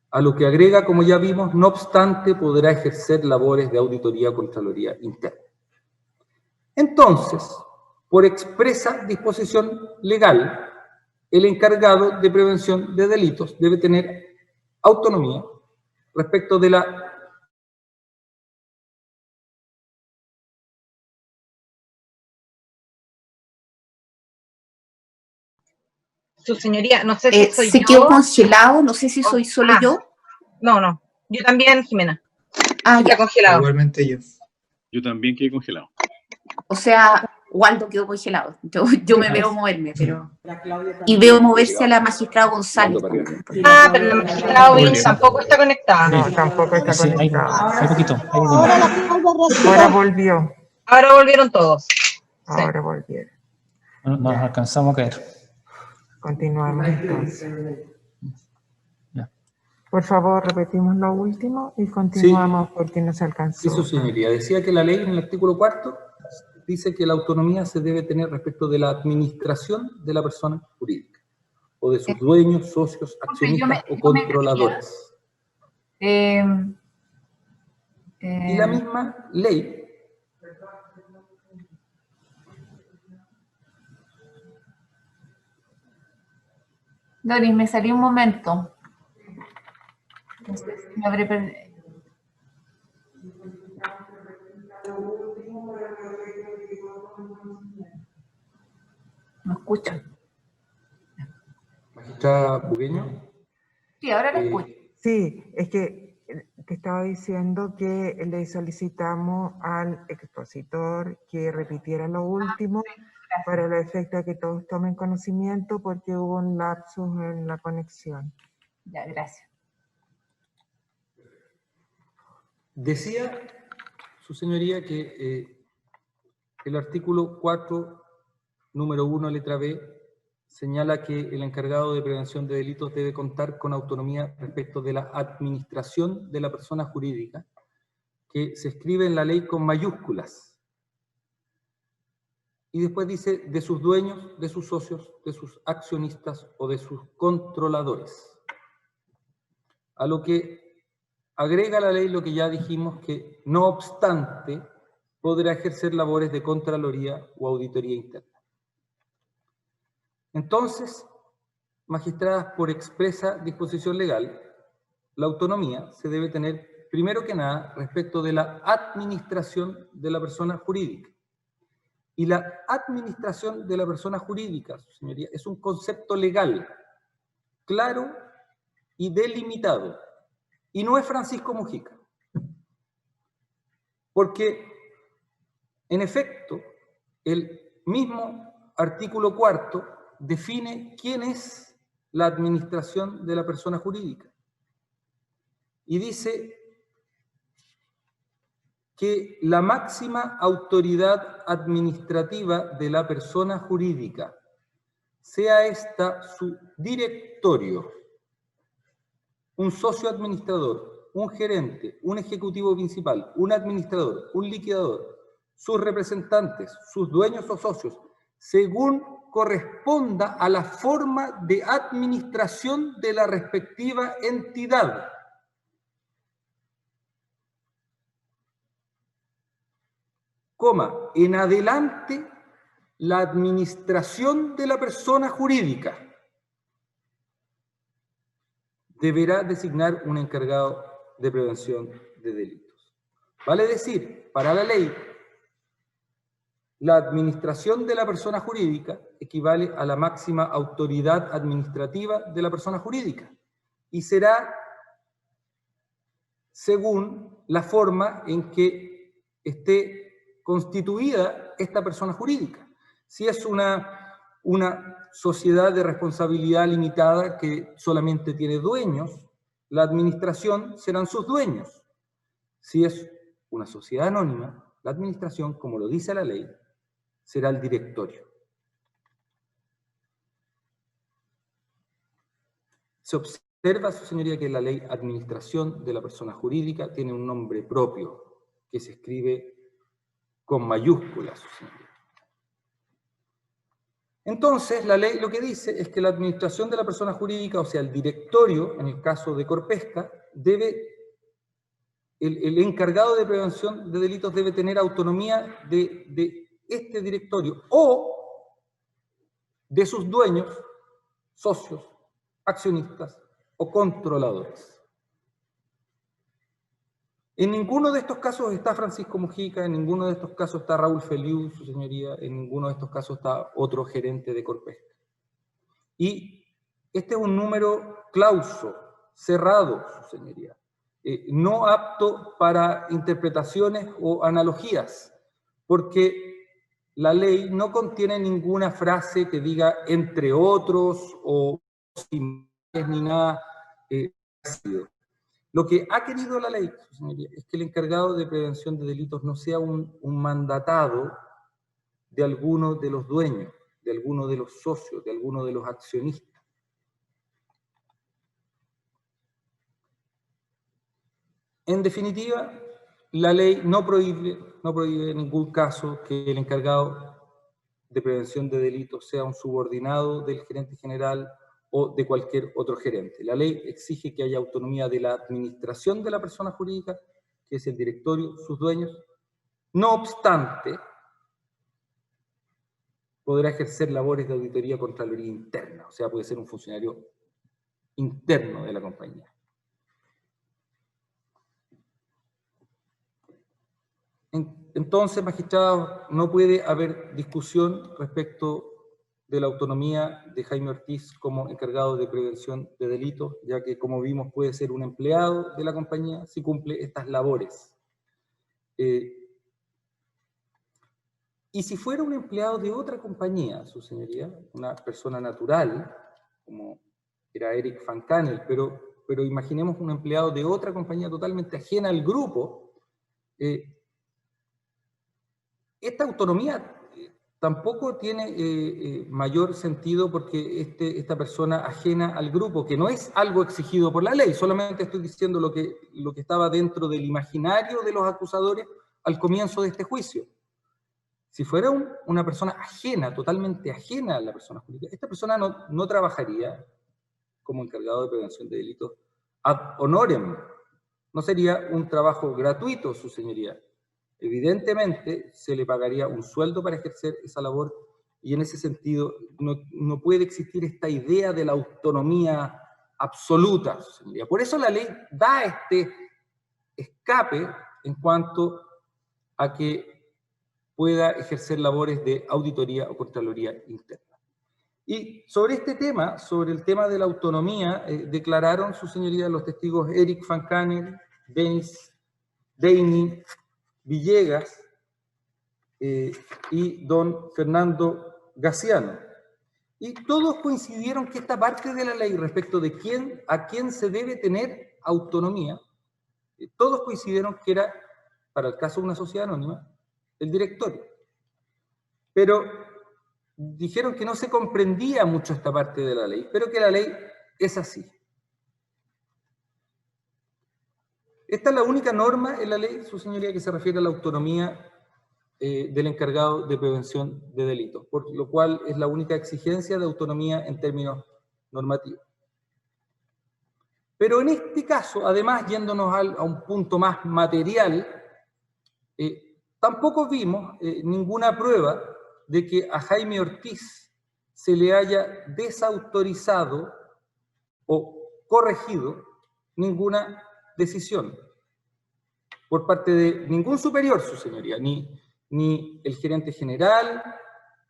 S12: A lo que agrega, como ya vimos, no obstante, podrá ejercer labores de auditoría o contraloría interna. Entonces, por expresa disposición legal, el encargado de prevención de delitos debe tener autonomía respecto de la
S2: Su señoría, no sé si soy
S13: se
S2: yo.
S13: quedó congelado, no sé si soy solo yo.
S2: No, yo también, Jimena.
S13: Ah,
S2: Está
S13: ya.
S2: congelado.
S5: Igualmente yo.
S11: Yo también quedé congelado.
S13: O sea, Waldo quedó congelado. Yo me veo moverme, pero... Y veo moverse a la magistrada González.
S2: Ah, pero la magistrada Ovins tampoco está conectada.
S1: No, tampoco está
S14: Sí,
S1: conectada.
S14: hay poquito.
S1: Ahora volvió.
S2: Ahora volvieron todos.
S1: Ahora volvieron.
S14: No nos alcanzamos a caer.
S1: Continuamos entonces.
S14: Ya.
S1: Por favor, repetimos lo último y continuamos porque no se alcanzó.
S12: Sí, su señoría. Decía que la ley en el artículo 4 dice que la autonomía se debe tener respecto de la administración de la persona jurídica. o de sus dueños, socios, accionistas o controladores. Y la misma ley
S9: Doris, me salí un momento. No sé si me habré perdido. ¿Me escuchan?
S12: Magistrada Bugueño.
S9: Sí, ahora la escucho.
S1: Sí, es que te estaba diciendo que le solicitamos al expositor que repitiera lo último para el efecto de que todos tomen conocimiento porque hubo un lapsus en la conexión.
S9: Ya, gracias.
S12: Decía su señoría que el artículo 4, número 1, letra B, señala que el encargado de prevención de delitos debe contar con autonomía respecto de la administración de la persona jurídica, que se escribe en la ley con mayúsculas. Y después dice de sus dueños, de sus socios, de sus accionistas o de sus controladores. A lo que agrega la ley lo que ya dijimos, que no obstante podrá ejercer labores de contraloría o auditoría interna. Entonces, magistradas, por expresa disposición legal, la autonomía se debe tener, primero que nada, respecto de la administración de la persona jurídica. Y la administración de la persona jurídica, su señoría, es un concepto legal, claro y delimitado. Y no es Francisco Mujica. Porque, en efecto, el mismo artículo 4 define quién es la administración de la persona jurídica. Y dice que la máxima autoridad administrativa de la persona jurídica, sea esta su directorio, un socio administrador, un gerente, un ejecutivo principal, un administrador, un liquidador, sus representantes, sus dueños o socios, según corresponda a la forma de administración de la respectiva entidad. Coma, en adelante, la administración de la persona jurídica deberá designar un encargado de prevención de delitos. Vale decir, para la ley, la administración de la persona jurídica equivale a la máxima autoridad administrativa de la persona jurídica y será según la forma en que esté constituida esta persona jurídica. Si es una sociedad de responsabilidad limitada que solamente tiene dueños, la administración serán sus dueños. Si es una sociedad anónima, la administración, como lo dice la ley, será el directorio. Se observa, su señoría, que la ley administración de la persona jurídica tiene un nombre propio, que se escribe con mayúsculas, su señoría. Entonces, la ley lo que dice es que la administración de la persona jurídica, o sea, el directorio, en el caso de Corpesca, el encargado de prevención de delitos debe tener autonomía de este directorio o de sus dueños, socios, accionistas o controladores. En ninguno de estos casos está Francisco Mujica, en ninguno de estos casos está Raúl Feliu, su señoría, en ninguno de estos casos está otro gerente de Corpesca. Y este es un número clauso, cerrado, su señoría, no apto para interpretaciones o analogías, porque la ley no contiene ninguna frase que diga entre otros o sin ni nada parecido. Lo que ha querido la ley, su señoría, es que el encargado de prevención de delitos no sea un mandatado de alguno de los dueños, de alguno de los socios, de alguno de los accionistas. En definitiva, la ley no prohíbe en ningún caso que el encargado de prevención de delitos sea un subordinado del gerente general o de cualquier otro gerente. La ley exige que haya autonomía de la administración de la persona jurídica, que es el directorio, sus dueños. No obstante, podrá ejercer labores de auditoría contraloría interna, o sea, puede ser un funcionario interno de la compañía. Entonces, magistrado, no puede haber discusión respecto de la autonomía de Jaime Ortiz como encargado de prevención de delitos, ya que, como vimos, puede ser un empleado de la compañía si cumple estas labores. Y si fuera un empleado de otra compañía, su señoría, una persona natural, como era Eric Van Canel, pero imaginemos un empleado de otra compañía totalmente ajena al grupo, esta autonomía tampoco tiene mayor sentido porque esta persona ajena al grupo, que no es algo exigido por la ley, solamente estoy diciendo lo que estaba dentro del imaginario de los acusadores al comienzo de este juicio. Si fuera una persona ajena, totalmente ajena a la persona jurídica, esta persona no trabajaría como encargado de prevención de delitos ad honorem. No sería un trabajo gratuito, su señoría. Evidentemente, se le pagaría un sueldo para ejercer esa labor y en ese sentido no puede existir esta idea de la autonomía absoluta, su señoría. Por eso la ley da este escape en cuanto a que pueda ejercer labores de auditoría o contraloría interna. Y sobre este tema, sobre el tema de la autonomía, declararon, su señoría, los testigos Eric Van Canel, Denis Deini, Villegas y don Fernando Gaciano. Y todos coincidieron que esta parte de la ley respecto de a quién se debe tener autonomía, todos coincidieron que era, para el caso de una sociedad anónima, el directorio. Pero dijeron que no se comprendía mucho esta parte de la ley, pero que la ley es así. Esta es la única norma en la ley, su señoría, que se refiere a la autonomía del encargado de prevención de delitos, por lo cual es la única exigencia de autonomía en términos normativos. Pero en este caso, además, yéndonos a un punto más material, tampoco vimos ninguna prueba de que a Jaime Ortiz se le haya desautorizado o corregido ninguna decisión por parte de ningún superior, su señoría, ni el gerente general,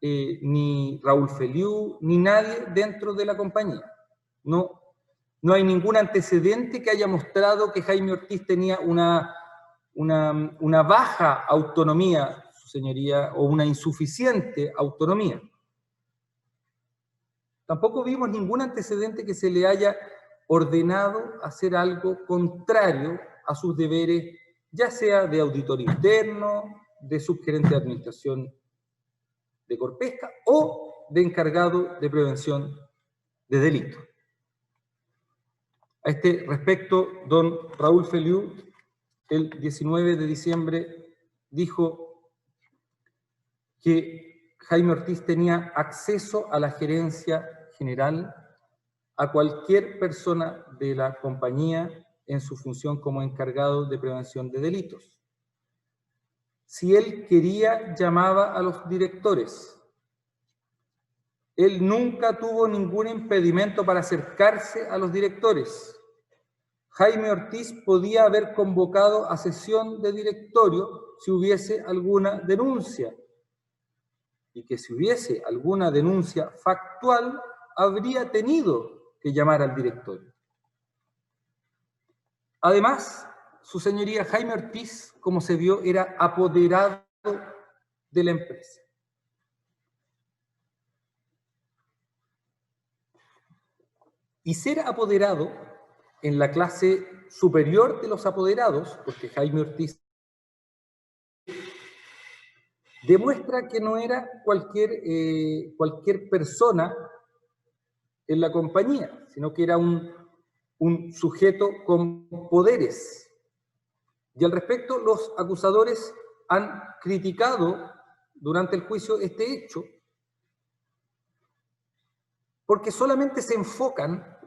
S12: ni Raúl Feliu, ni nadie dentro de la compañía. No hay ningún antecedente que haya mostrado que Jaime Ortiz tenía una baja autonomía, su señoría, o una insuficiente autonomía. Tampoco vimos ningún antecedente que se le haya ordenado hacer algo contrario a sus deberes, ya sea de auditor interno, de subgerente de administración de Corpesca o de encargado de prevención de delitos. A este respecto, don Raúl Feliu, el 19 de diciembre, dijo que Jaime Ortiz tenía acceso a la gerencia general a cualquier persona de la compañía en su función como encargado de prevención de delitos. Si él quería, llamaba a los directores. Él nunca tuvo ningún impedimento para acercarse a los directores. Jaime Ortiz podía haber convocado a sesión de directorio si hubiese alguna denuncia. Y que si hubiese alguna denuncia factual, habría tenido que llamar al directorio. Además, su señoría, Jaime Ortiz, como se vio, era apoderado de la empresa. Y ser apoderado en la clase superior de los apoderados, porque Jaime Ortiz demuestra que no era cualquier persona en la compañía, sino que era un sujeto con poderes. Y al respecto, los acusadores han criticado durante el juicio este hecho, porque solamente se enfocan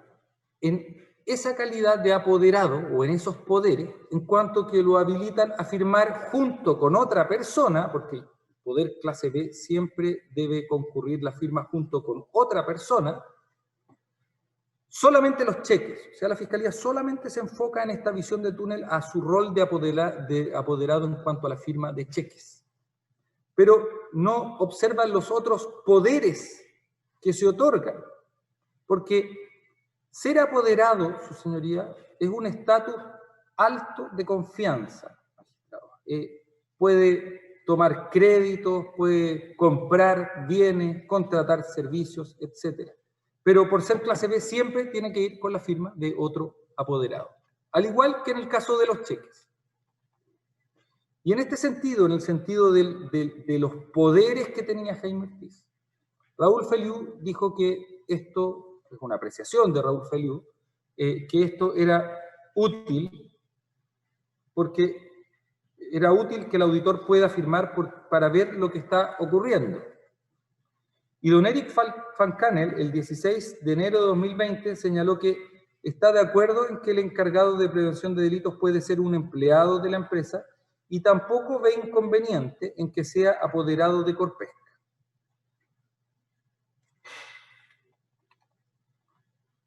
S12: en esa calidad de apoderado o en esos poderes, en cuanto que lo habilitan a firmar junto con otra persona, porque el poder clase B siempre debe concurrir la firma junto con otra persona, solamente los cheques. O sea, la Fiscalía solamente se enfoca en esta visión de túnel a su rol de apoderado en cuanto a la firma de cheques. Pero no observan los otros poderes que se otorgan, porque ser apoderado, su señoría, es un estatus alto de confianza. Puede tomar créditos, puede comprar bienes, contratar servicios, etc. Pero por ser clase B siempre tiene que ir con la firma de otro apoderado. Al igual que en el caso de los cheques. Y en este sentido, en el sentido de los poderes que tenía Jaime Ortiz, Raúl Feliú dijo que esto, es una apreciación de Raúl Feliú, que esto era útil, porque era útil que el auditor pueda firmar para ver lo que está ocurriendo. Y don Eric Van Canel, el 16 de enero de 2020, señaló que está de acuerdo en que el encargado de prevención de delitos puede ser un empleado de la empresa y tampoco ve inconveniente en que sea apoderado de Corpesca.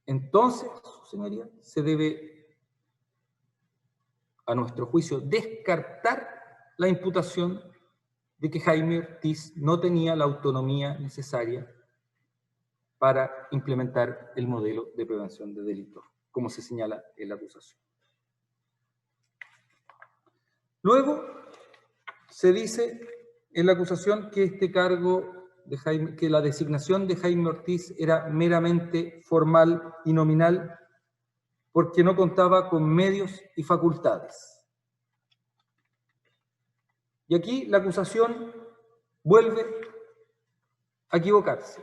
S12: Entonces, señoría, se debe, a nuestro juicio, descartar la imputación de que Jaime Ortiz no tenía la autonomía necesaria para implementar el modelo de prevención de delitos, como se señala en la acusación. Luego, se dice en la acusación que este cargo que la designación de Jaime Ortiz era meramente formal y nominal porque no contaba con medios y facultades. Y aquí la acusación vuelve a equivocarse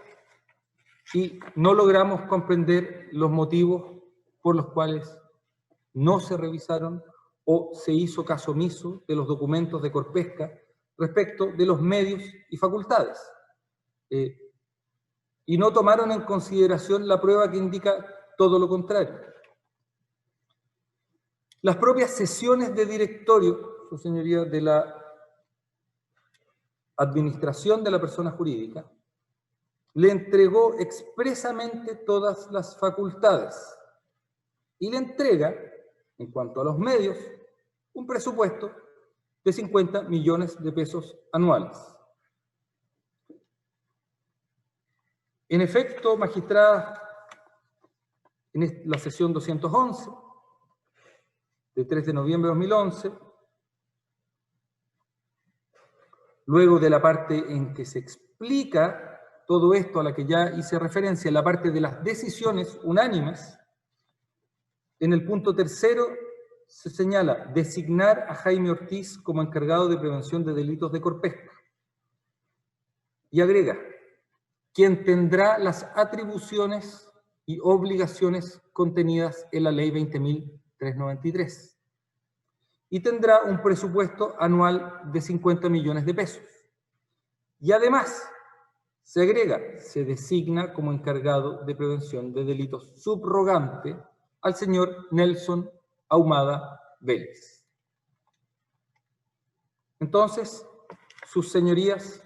S12: y no logramos comprender los motivos por los cuales no se revisaron o se hizo caso omiso de los documentos de Corpesca respecto de los medios y facultades. Y no tomaron en consideración la prueba que indica todo lo contrario. Las propias sesiones de directorio, su señoría, de la administración de la persona jurídica, le entregó expresamente todas las facultades y le entrega, en cuanto a los medios, un presupuesto de 50 millones de pesos anuales. En efecto, magistrada, en la sesión 211, de 3 de noviembre de 2011, luego de la parte en que se explica todo esto a la que ya hice referencia, la parte de las decisiones unánimes, en el punto tercero se señala designar a Jaime Ortiz como encargado de prevención de delitos de Corpesca. Y agrega, quien tendrá las atribuciones y obligaciones contenidas en la Ley 20.393. Y tendrá un presupuesto anual de 50 millones de pesos. Y además, se agrega, se designa como encargado de prevención de delitos subrogante al señor Nelson Ahumada Vélez. Entonces, sus señorías,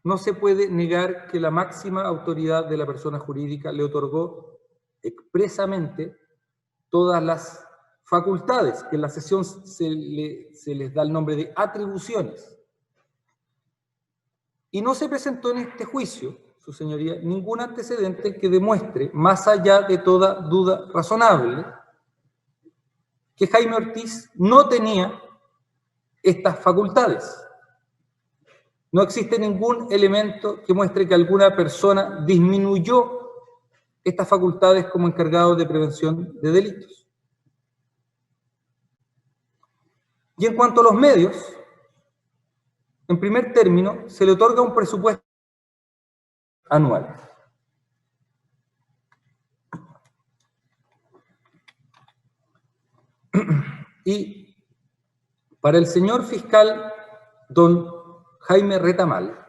S12: no se puede negar que la máxima autoridad de la persona jurídica le otorgó expresamente todas las facultades, que en la sesión se les da el nombre de atribuciones. Y no se presentó en este juicio, su señoría, ningún antecedente que demuestre, más allá de toda duda razonable, que Jaime Ortiz no tenía estas facultades. No existe ningún elemento que muestre que alguna persona disminuyó estas facultades como encargado de prevención de delitos. Y en cuanto a los medios, en primer término, se le otorga un presupuesto anual. Y para el señor fiscal don Jaime Retamal,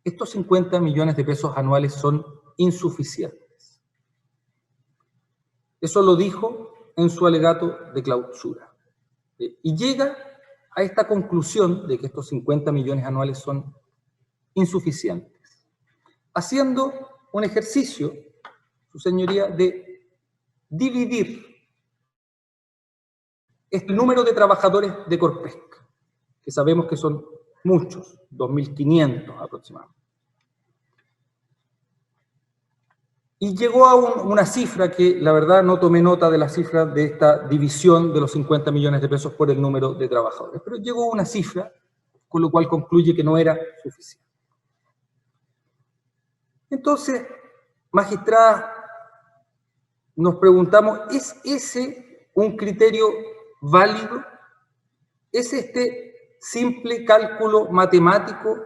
S12: estos 50 millones de pesos anuales son insuficientes. Eso lo dijo en su alegato de clausura. Y llega a esta conclusión de que estos 50 millones anuales son insuficientes, haciendo un ejercicio, su señoría, de dividir este número de trabajadores de Corpesca, que sabemos que son muchos, 2.500 aproximadamente. Y llegó a una cifra que, la verdad, no tomé nota de la cifra de esta división de los 50 millones de pesos por el número de trabajadores, pero llegó a una cifra, con lo cual concluye que no era suficiente. Entonces, magistrada, nos preguntamos, ¿es ese un criterio válido? ¿Es este simple cálculo matemático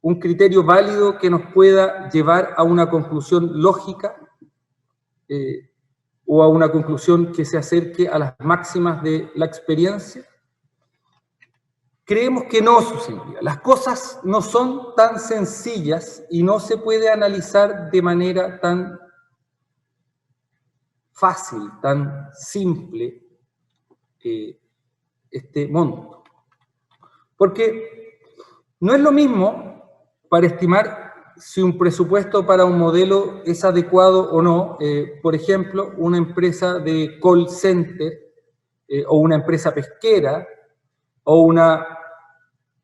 S12: un criterio válido que nos pueda llevar a una conclusión lógica o a una conclusión que se acerque a las máximas de la experiencia? Creemos que no, su señoría. Las cosas no son tan sencillas y no se puede analizar de manera tan fácil, tan simple este monto. Porque no es lo mismo para estimar si un presupuesto para un modelo es adecuado o no, por ejemplo, una empresa de call center o una empresa pesquera o una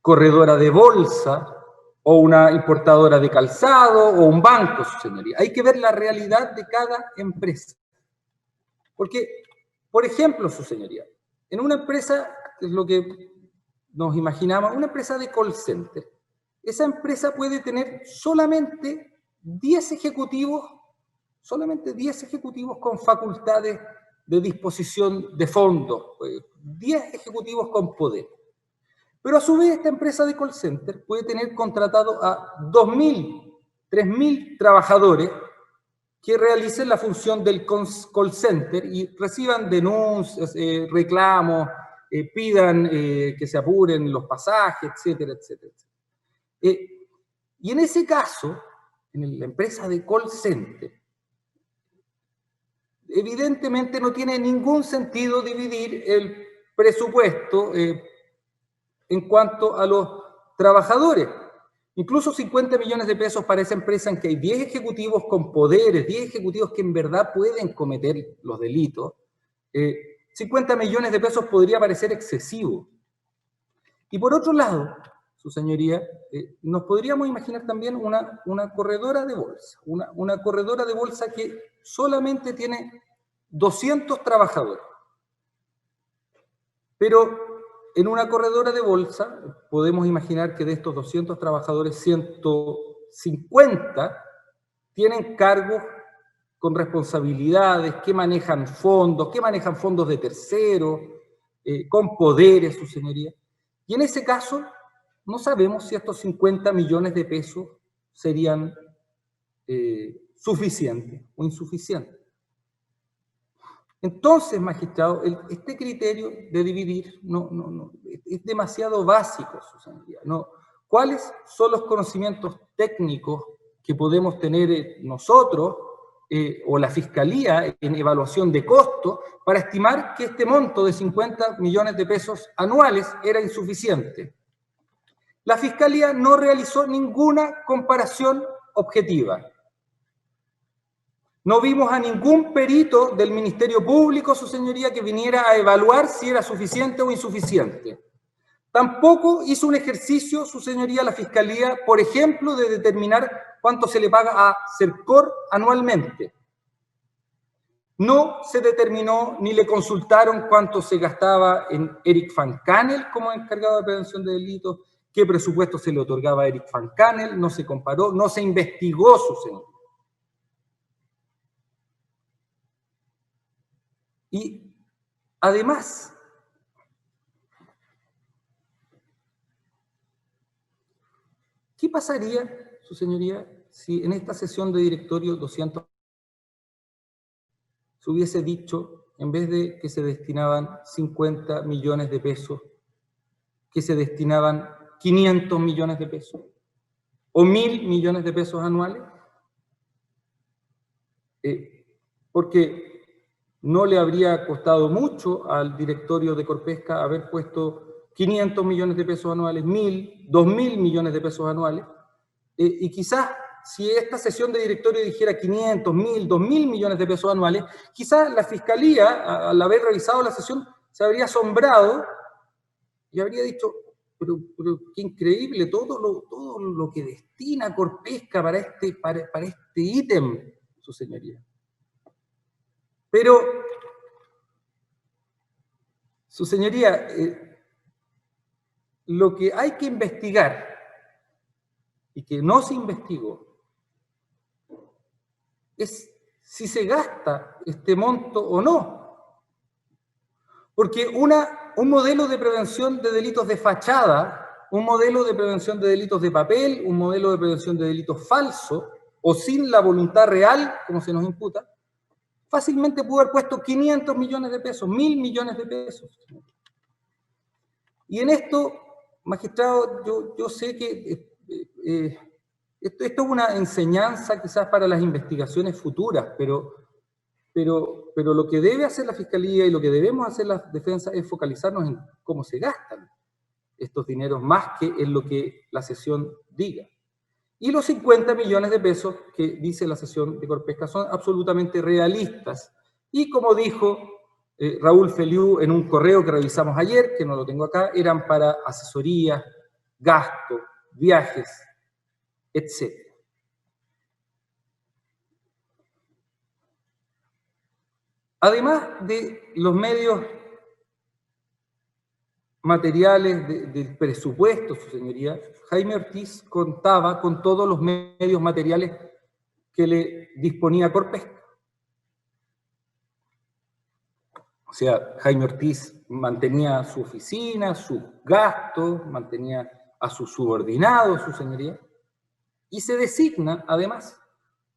S12: corredora de bolsa o una importadora de calzado o un banco, su señoría. Hay que ver la realidad de cada empresa. Porque, por ejemplo, su señoría, en una empresa, es lo que nos imaginamos, una empresa de call center, esa empresa puede tener solamente 10 ejecutivos con facultades de disposición de fondos, 10 ejecutivos con poder. Pero a su vez esta empresa de call center puede tener contratado a 2.000, 3.000 trabajadores que realicen la función del call center y reciban denuncias, reclamos, pidan que se apuren los pasajes, etcétera, etcétera. Y en ese caso, en la empresa de call center, evidentemente no tiene ningún sentido dividir el presupuesto en cuanto a los trabajadores. Incluso 50 millones de pesos para esa empresa en que hay 10 ejecutivos con poderes, 10 ejecutivos que en verdad pueden cometer los delitos, 50 millones de pesos podría parecer excesivo. Y por otro lado, su señoría, nos podríamos imaginar también una corredora de bolsa, una corredora de bolsa que solamente tiene 200 trabajadores. Pero en una corredora de bolsa podemos imaginar que de estos 200 trabajadores, 150 tienen cargos con responsabilidades, que manejan fondos de terceros, con poderes, su señoría. Y en ese caso, no sabemos si estos 50 millones de pesos serían suficientes o insuficientes. Entonces, magistrado, este criterio de dividir es demasiado básico, su señoría. ¿Cuáles son los conocimientos técnicos que podemos tener nosotros o la Fiscalía en evaluación de costos para estimar que este monto de 50 millones de pesos anuales era insuficiente? La Fiscalía no realizó ninguna comparación objetiva. No vimos a ningún perito del Ministerio Público, su señoría, que viniera a evaluar si era suficiente o insuficiente. Tampoco hizo un ejercicio, su señoría, la Fiscalía, por ejemplo, de determinar cuánto se le paga a Sercor anualmente. No se determinó ni le consultaron cuánto se gastaba en Eric Van Canel como encargado de prevención de delitos, qué presupuesto se le otorgaba a Eric Van Canel, no se comparó, no se investigó, su señoría. Y además, ¿qué pasaría, su señoría, si en esta sesión de directorio 200 se hubiese dicho, en vez de que se destinaban 50 millones de pesos, que se destinaban 500 millones de pesos o 1.000 millones de pesos anuales? porque no le habría costado mucho al directorio de Corpesca haber puesto 500 millones de pesos anuales, 1.000, 2.000 millones de pesos anuales, y quizás si esta sesión de directorio dijera 500, 1.000, 2.000 millones de pesos anuales, quizás la Fiscalía, al haber revisado la sesión, se habría asombrado y habría dicho, pero qué increíble, todo lo que destina Corpesca para este ítem, su señoría. Pero, su señoría, lo que hay que investigar y que no se investigó es si se gasta este monto o no. Porque un modelo de prevención de delitos de fachada, un modelo de prevención de delitos de papel, un modelo de prevención de delitos falsos, o sin la voluntad real, como se nos imputa, fácilmente pudo haber puesto 500 millones de pesos, 1.000 millones de pesos. Y en esto, magistrado, yo sé que esto es una enseñanza quizás para las investigaciones futuras, pero lo que debe hacer la Fiscalía y lo que debemos hacer la defensa es focalizarnos en cómo se gastan estos dineros más que en lo que la sesión diga. Y los 50 millones de pesos que dice la sesión de Corpesca son absolutamente realistas. Y como dijo Raúl Feliú en un correo que revisamos ayer, que no lo tengo acá, eran para asesorías, gastos, viajes, etc. Además de los medios materiales del presupuesto, su señoría, Jaime Ortiz contaba con todos los medios materiales que le disponía Corpesca. O sea, Jaime Ortiz mantenía su oficina, sus gastos, mantenía a sus subordinados, su señoría, y se designa, además,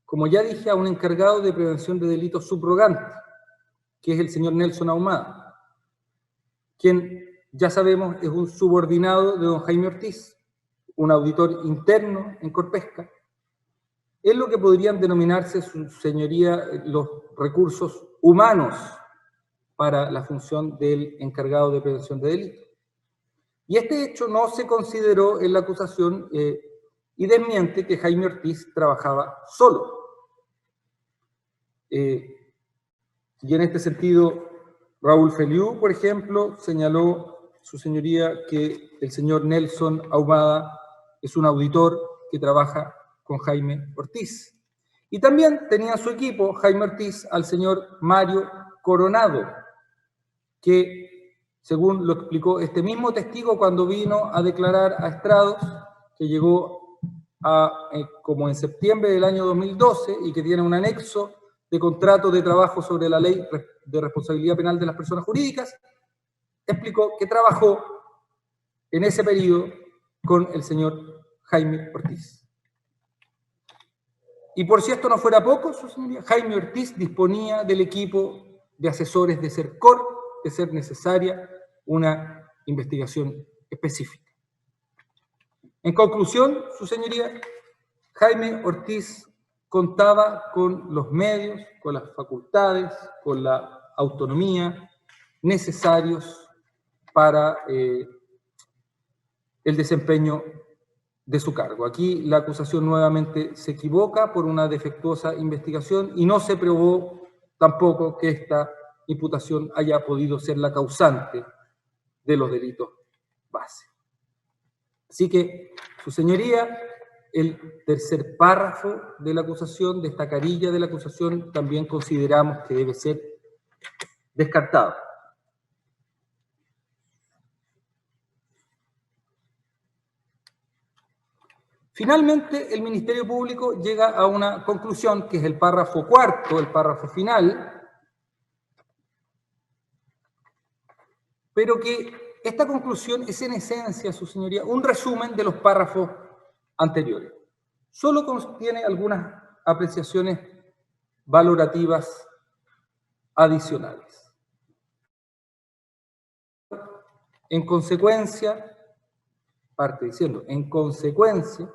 S12: como ya dije, a un encargado de prevención de delitos subrogantes, que es el señor Nelson Ahumada, quien, ya sabemos, es un subordinado de don Jaime Ortiz, un auditor interno en Corpesca. Es lo que podrían denominarse, su señoría, los recursos humanos para la función del encargado de prevención de delitos. Y este hecho no se consideró en la acusación y desmiente que Jaime Ortiz trabajaba solo. Y en este sentido, Raúl Feliú, por ejemplo, señaló, su señoría, que el señor Nelson Ahumada es un auditor que trabaja con Jaime Ortiz. Y también tenía en su equipo, Jaime Ortiz, al señor Mario Coronado, que, según lo explicó este mismo testigo cuando vino a declarar a Estrados, que llegó como en septiembre del año 2012 y que tiene un anexo de contrato de trabajo sobre la ley de responsabilidad penal de las personas jurídicas, explicó que trabajó en ese periodo con el señor Jaime Ortiz. Y por si esto no fuera poco, su señoría, Jaime Ortiz disponía del equipo de asesores de CERCOR, de ser necesaria una investigación específica. En conclusión, su señoría, Jaime Ortiz contaba con los medios, con las facultades, con la autonomía necesarios para el desempeño de su cargo. Aquí la acusación nuevamente se equivoca por una defectuosa investigación y no se probó tampoco que esta imputación haya podido ser la causante de los delitos base. Así que, su señoría, el tercer párrafo de la acusación, de esta carilla de la acusación, también consideramos que debe ser descartado. Finalmente, el Ministerio Público llega a una conclusión, que es el párrafo cuarto, el párrafo final, pero que esta conclusión es en esencia, su señoría, un resumen de los párrafos anteriores. Solo contiene algunas apreciaciones valorativas adicionales. En consecuencia, parte diciendo, en consecuencia,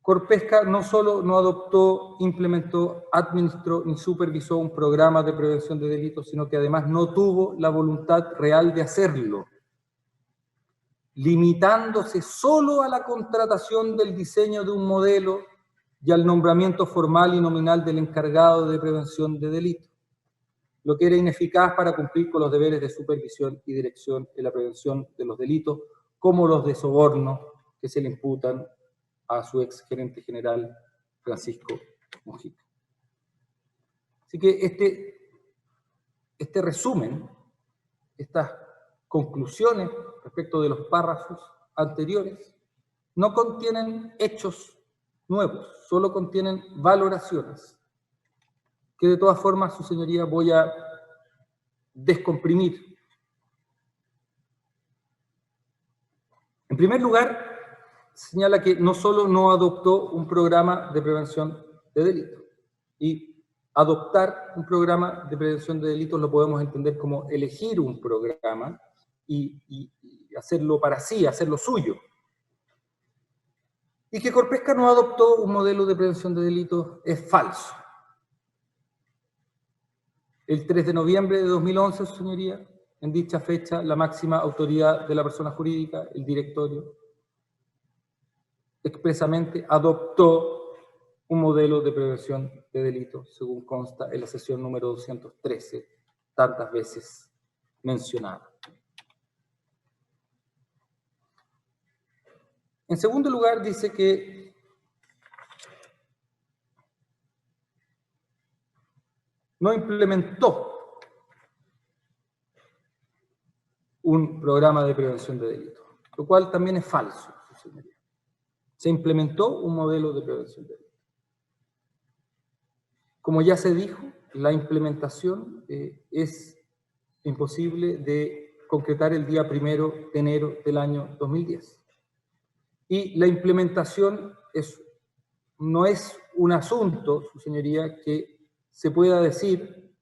S12: Corpesca no solo no adoptó, implementó, administró ni supervisó un programa de prevención de delitos, sino que además no tuvo la voluntad real de hacerlo, limitándose solo a la contratación del diseño de un modelo y al nombramiento formal y nominal del encargado de prevención de delitos, lo que era ineficaz para cumplir con los deberes de supervisión y dirección en la prevención de los delitos, como los de soborno que se le imputan a su ex gerente general, Francisco Mujica. Así que este resumen, estas conclusiones respecto de los párrafos anteriores, no contienen hechos nuevos, solo contienen valoraciones, que de todas formas, su señoría, voy a descomprimir. En primer lugar, señala que no solo no adoptó un programa de prevención de delitos, y adoptar un programa de prevención de delitos lo podemos entender como elegir un programa y hacerlo para sí, hacerlo suyo. Y que Corpesca no adoptó un modelo de prevención de delitos es falso. El 3 de noviembre de 2011, su señoría, en dicha fecha, la máxima autoridad de la persona jurídica, el directorio, expresamente adoptó un modelo de prevención de delitos, según consta en la sesión número 213, tantas veces mencionada. En segundo lugar, dice que no implementó un programa de prevención de delitos, lo cual también es falso, su señoría. Se implementó un modelo de prevención de delitos. Como ya se dijo, la implementación es imposible de concretar el día 1 de enero del año 2010. Y la implementación no es un asunto, su señoría, que se pueda decir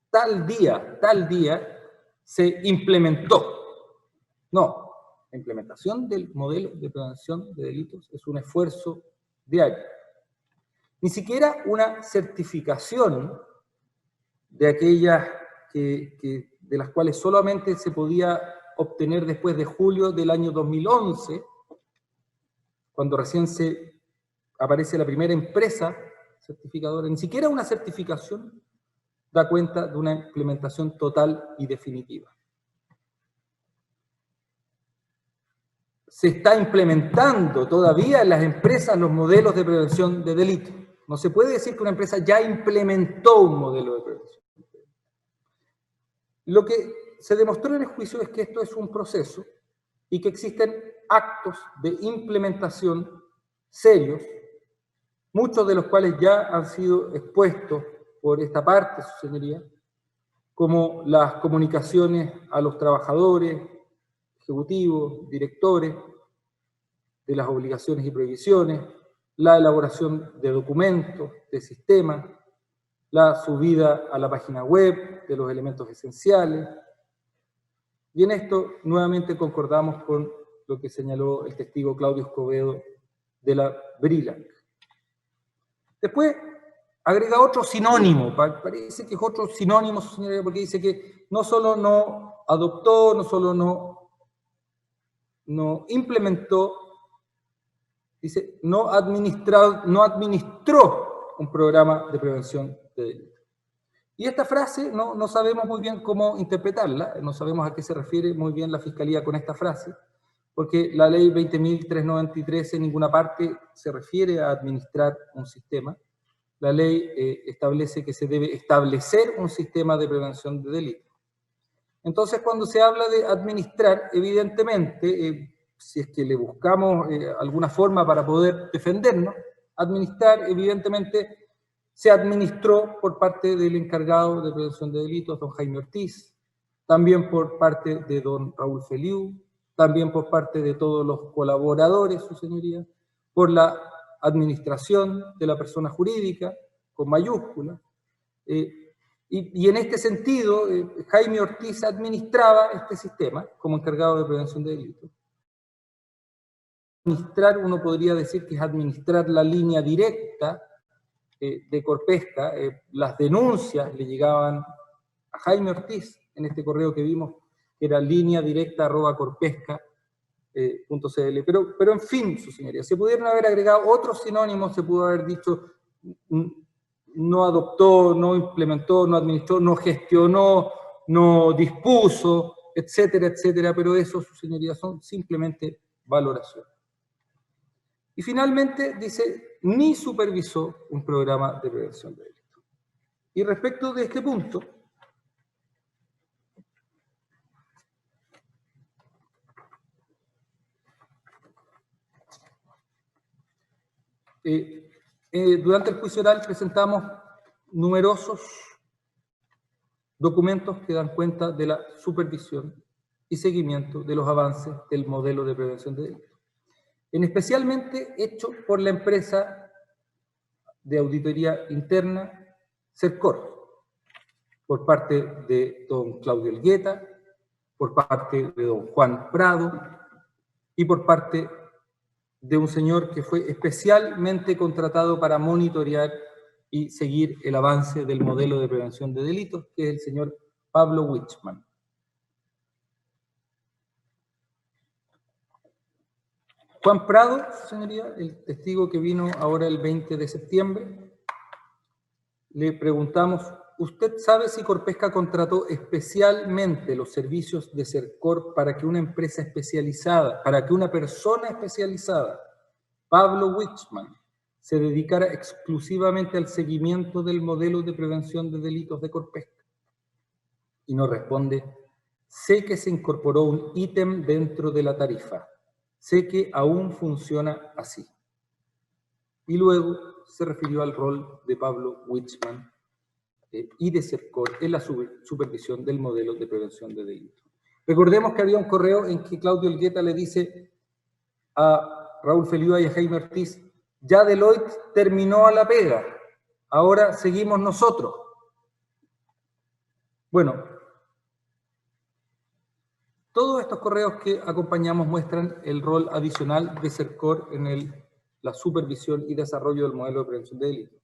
S12: tal día se implementó. No, la implementación del modelo de prevención de delitos es un esfuerzo diario. Ni siquiera una certificación de aquellas de las cuales solamente se podía obtener después de julio del año 2011, cuando recién aparece la primera empresa certificadora, ni siquiera una certificación da cuenta de una implementación total y definitiva. Se está implementando todavía en las empresas los modelos de prevención de delitos. No se puede decir que una empresa ya implementó un modelo de prevención. Lo que se demostró en el juicio es que esto es un proceso y que existen actos de implementación serios, muchos de los cuales ya han sido expuestos por esta parte, su señoría, como las comunicaciones a los trabajadores, ejecutivos, directores, de las obligaciones y prohibiciones, la elaboración de documentos, de sistemas, la subida a la página web de los elementos esenciales. Y en esto nuevamente concordamos con lo que señaló el testigo Claudio Escobedo de la BRILAC. Después agrega otro sinónimo, parece que es otro sinónimo, señoría, porque dice que no solo no adoptó, no solo no implementó, dice, no administró un programa de prevención de delitos. Y esta frase no sabemos muy bien cómo interpretarla, no sabemos a qué se refiere muy bien la Fiscalía con esta frase, porque la ley 20.393 en ninguna parte se refiere a administrar un sistema. La ley establece que se debe establecer un sistema de prevención de delitos. Entonces, cuando se habla de administrar, evidentemente, si es que le buscamos alguna forma para poder defendernos, administrar, evidentemente, se administró por parte del encargado de prevención de delitos, don Jaime Ortiz, también por parte de don Raúl Feliu, también por parte de todos los colaboradores, su señoría, por la administración de la persona jurídica, con mayúscula. Y en este sentido, Jaime Ortiz administraba este sistema como encargado de prevención de delitos. administrar, uno podría decir que es administrar la línea directa de Corpesca. Las denuncias le llegaban a Jaime Ortiz en este correo que vimos, que era lineadirecta@corpesca.cl. Pero en fin, su señoría, se pudieron haber agregado otros sinónimos, se pudo haber dicho no adoptó, no implementó, no administró, no gestionó, no dispuso, etcétera, etcétera, pero eso, su señoría, son simplemente valoraciones. Y finalmente dice, ni supervisó un programa de prevención de delitos. Y respecto de este punto, durante el juicio oral presentamos numerosos documentos que dan cuenta de la supervisión y seguimiento de los avances del modelo de prevención de delitos. Especialmente hecho por la empresa de auditoría interna Cercor, por parte de don Claudio Elgueta, por parte de don Juan Prado y por parte de un señor que fue especialmente contratado para monitorear y seguir el avance del modelo de prevención de delitos, que es el señor Pablo Wichmann. Juan Prado, señoría, el testigo que vino ahora el 20 de septiembre, le preguntamos, ¿usted sabe si Corpesca contrató especialmente los servicios de Cercor para que una empresa especializada, para que una persona especializada, Pablo Wichmann, se dedicara exclusivamente al seguimiento del modelo de prevención de delitos de Corpesca? Y nos responde, sé que se incorporó un ítem dentro de la tarifa. Sé que aún funciona así. Y luego se refirió al rol de Pablo Wichmann y de Cercor en la supervisión del modelo de prevención de delitos. Recordemos que había un correo en que Claudio Elgueta le dice a Raúl Feliúa y a Jaime Ortiz, ya Deloitte terminó a la pega, ahora seguimos nosotros. Bueno, todos estos correos que acompañamos muestran el rol adicional de Cercor en la supervisión y desarrollo del modelo de prevención de delitos.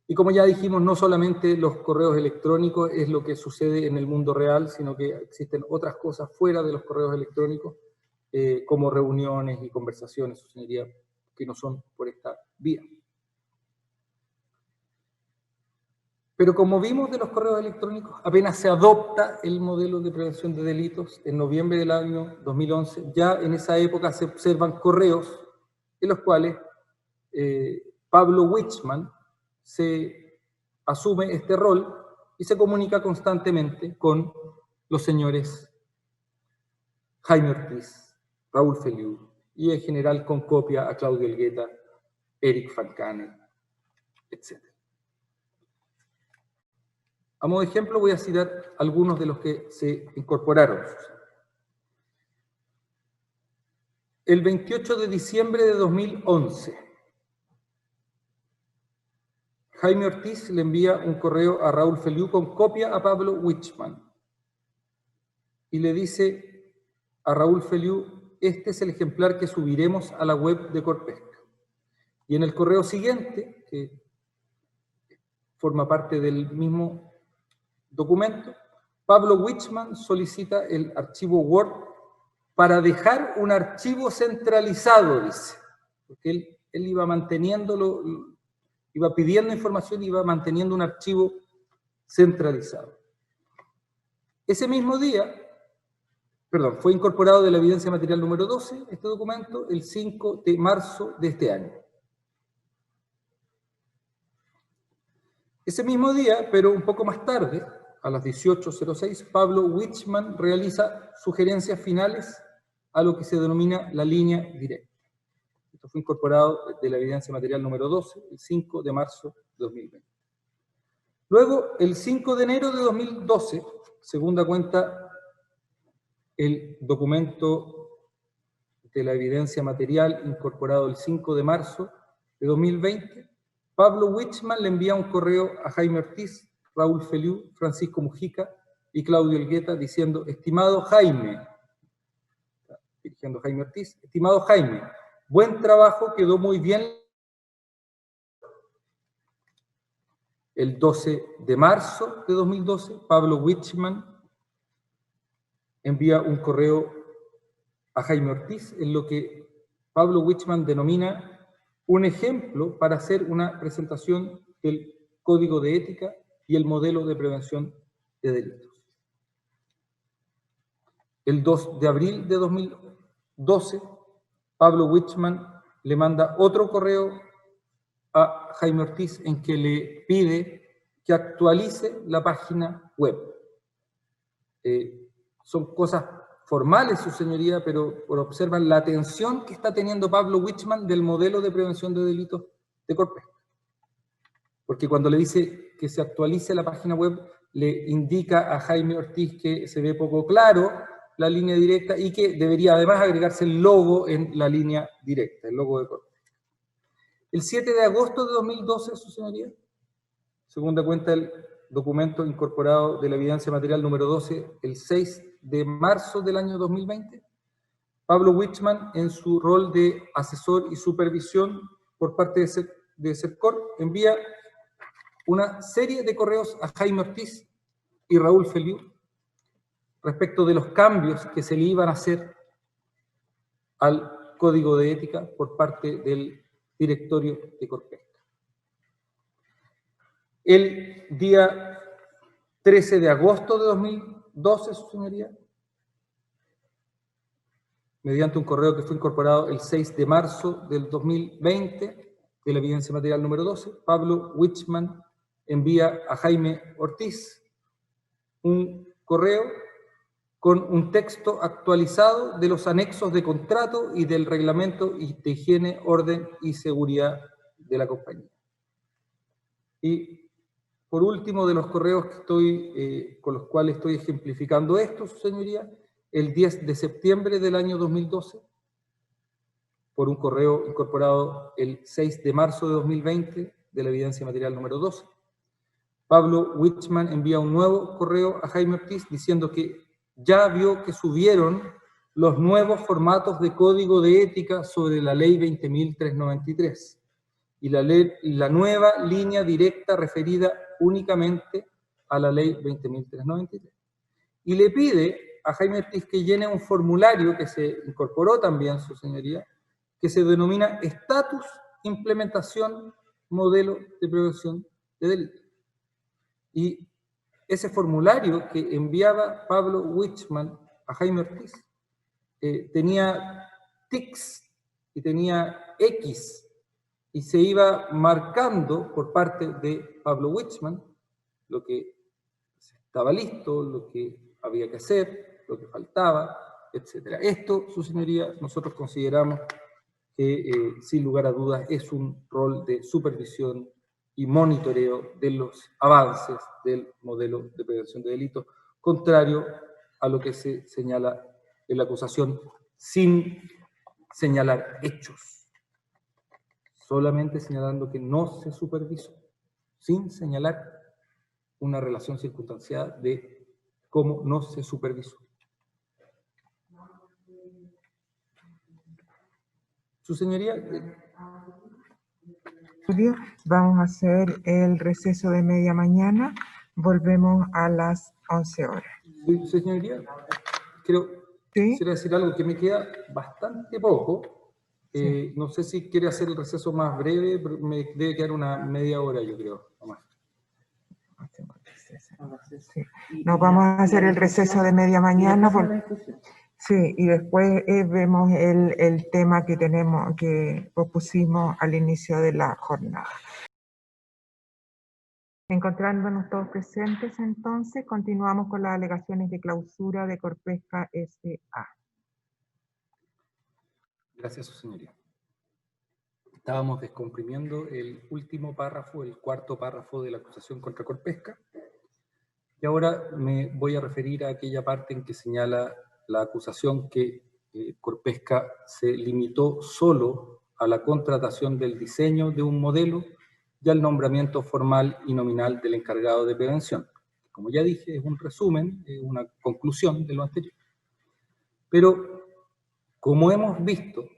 S12: Y como ya dijimos, no solamente los correos electrónicos es lo que sucede en el mundo real, sino que existen otras cosas fuera de los correos electrónicos, como reuniones y conversaciones, su señoría, que no son por esta vía. Pero como vimos de los correos electrónicos, apenas se adopta el modelo de prevención de delitos en noviembre del año 2011, ya en esa época se observan correos en los cuales Pablo Wichmann se asume este rol y se comunica constantemente con los señores Jaime Ortiz, Raúl Feliú, y en general con copia a Claudio Elgueta, Eric Van Kanen, etc. A modo de ejemplo voy a citar algunos de los que se incorporaron. El 28 de diciembre de 2011, Jaime Ortiz le envía un correo a Raúl Feliú con copia a Pablo Wichmann y le dice a Raúl Feliú, este es el ejemplar que subiremos a la web de Corpesca. Y en el correo siguiente, que forma parte del mismo documento, Pablo Wichmann solicita el archivo Word para dejar un archivo centralizado, dice, porque él iba manteniéndolo, iba pidiendo información y iba manteniendo un archivo centralizado. Ese mismo día, fue incorporado de la evidencia material número 12, este documento, el 5 de marzo de este año. Ese mismo día, pero un poco más tarde, a las 18:06, Pablo Wichmann realiza sugerencias finales a lo que se denomina la línea directa. Esto fue incorporado de la evidencia material número 12, el 5 de marzo de 2020. Luego, el 5 de enero de 2012, según da cuenta el documento de la evidencia material incorporado el 5 de marzo de 2020, Pablo Wichmann le envía un correo a Jaime Ortiz, Raúl Feliú, Francisco Mujica y Claudio Elgueta diciendo, estimado Jaime, dirigiendo a Jaime Ortiz. Estimado Jaime, buen trabajo, quedó muy bien. El 12 de marzo de 2012, Pablo Wichmann envía un correo a Jaime Ortiz en lo que Pablo Wichmann denomina un ejemplo para hacer una presentación del Código de Ética y el modelo de prevención de delitos. El 2 de abril de 2012, Pablo Wichmann le manda otro correo a Jaime Ortiz en que le pide que actualice la página web. Son cosas formales, su señoría, pero observan la atención que está teniendo Pablo Wichmann del modelo de prevención de delitos de Corpesca. Porque cuando le dice que se actualice la página web, le indica a Jaime Ortiz que se ve poco claro la línea directa y que debería además agregarse el logo en la línea directa, el logo de Corpesca. El 7 de agosto de 2012, su señoría, según da cuenta el documento incorporado de la evidencia material número 12, el 6 de marzo del año 2020, Pablo Wichmann, en su rol de asesor y supervisión por parte de CEPCOR, envía una serie de correos a Jaime Ortiz y Raúl Feliu respecto de los cambios que se le iban a hacer al Código de Ética por parte del directorio de Corpesca. El día 13 de agosto de 2012, su señoría, mediante un correo que fue incorporado el 6 de marzo del 2020, de la evidencia material número 12, Pablo Wichmann envía a Jaime Ortiz un correo con un texto actualizado de los anexos de contrato y del reglamento de higiene, orden y seguridad de la compañía. Y por último, de los correos que con los cuales estoy ejemplificando esto, su señoría, el 10 de septiembre del año 2012, por un correo incorporado el 6 de marzo de 2020 de la evidencia material número 12, Pablo Wichmann envía un nuevo correo a Jaime Ortiz diciendo que ya vio que subieron los nuevos formatos de código de ética sobre la ley 20.393 y la nueva línea directa referida únicamente a la ley 20.393. Y le pide a Jaime Ortiz que llene un formulario que se incorporó también, su señoría, que se denomina Estatus, Implementación, Modelo de Prevención de Delitos. Y ese formulario que enviaba Pablo Wichmann a Jaime Ortiz tenía tics y tenía X y se iba marcando por parte de Pablo Wichmann lo que estaba listo, lo que había que hacer, lo que faltaba, etc. Esto, su señoría, nosotros consideramos que sin lugar a dudas es un rol de supervisión y monitoreo de los avances del modelo de prevención de delitos, contrario a lo que se señala en la acusación, sin señalar hechos, solamente señalando que no se supervisó, sin señalar una relación circunstanciada de cómo no se supervisó. Su señoría...
S1: Vamos a hacer el receso de media mañana. Volvemos a las 11 horas.
S12: Sí, señoría, quisiera decir algo que me queda bastante poco. No sé si quiere hacer el receso más breve, pero me debe quedar una media hora, yo creo.
S1: Sí. Nos vamos a hacer el receso de media mañana. Sí, y después vemos el tema que tenemos, que propusimos al inicio de la jornada. Encontrándonos todos presentes, entonces, continuamos con las alegaciones de clausura de Corpesca S.A.
S12: Gracias, su señoría. Estábamos descomprimiendo el último párrafo, el cuarto párrafo de la acusación contra Corpesca, y ahora me voy a referir a aquella parte en que señala la acusación que Corpesca se limitó solo a la contratación del diseño de un modelo y al nombramiento formal y nominal del encargado de prevención. Como ya dije, es un resumen, una conclusión de lo anterior. Pero como hemos visto,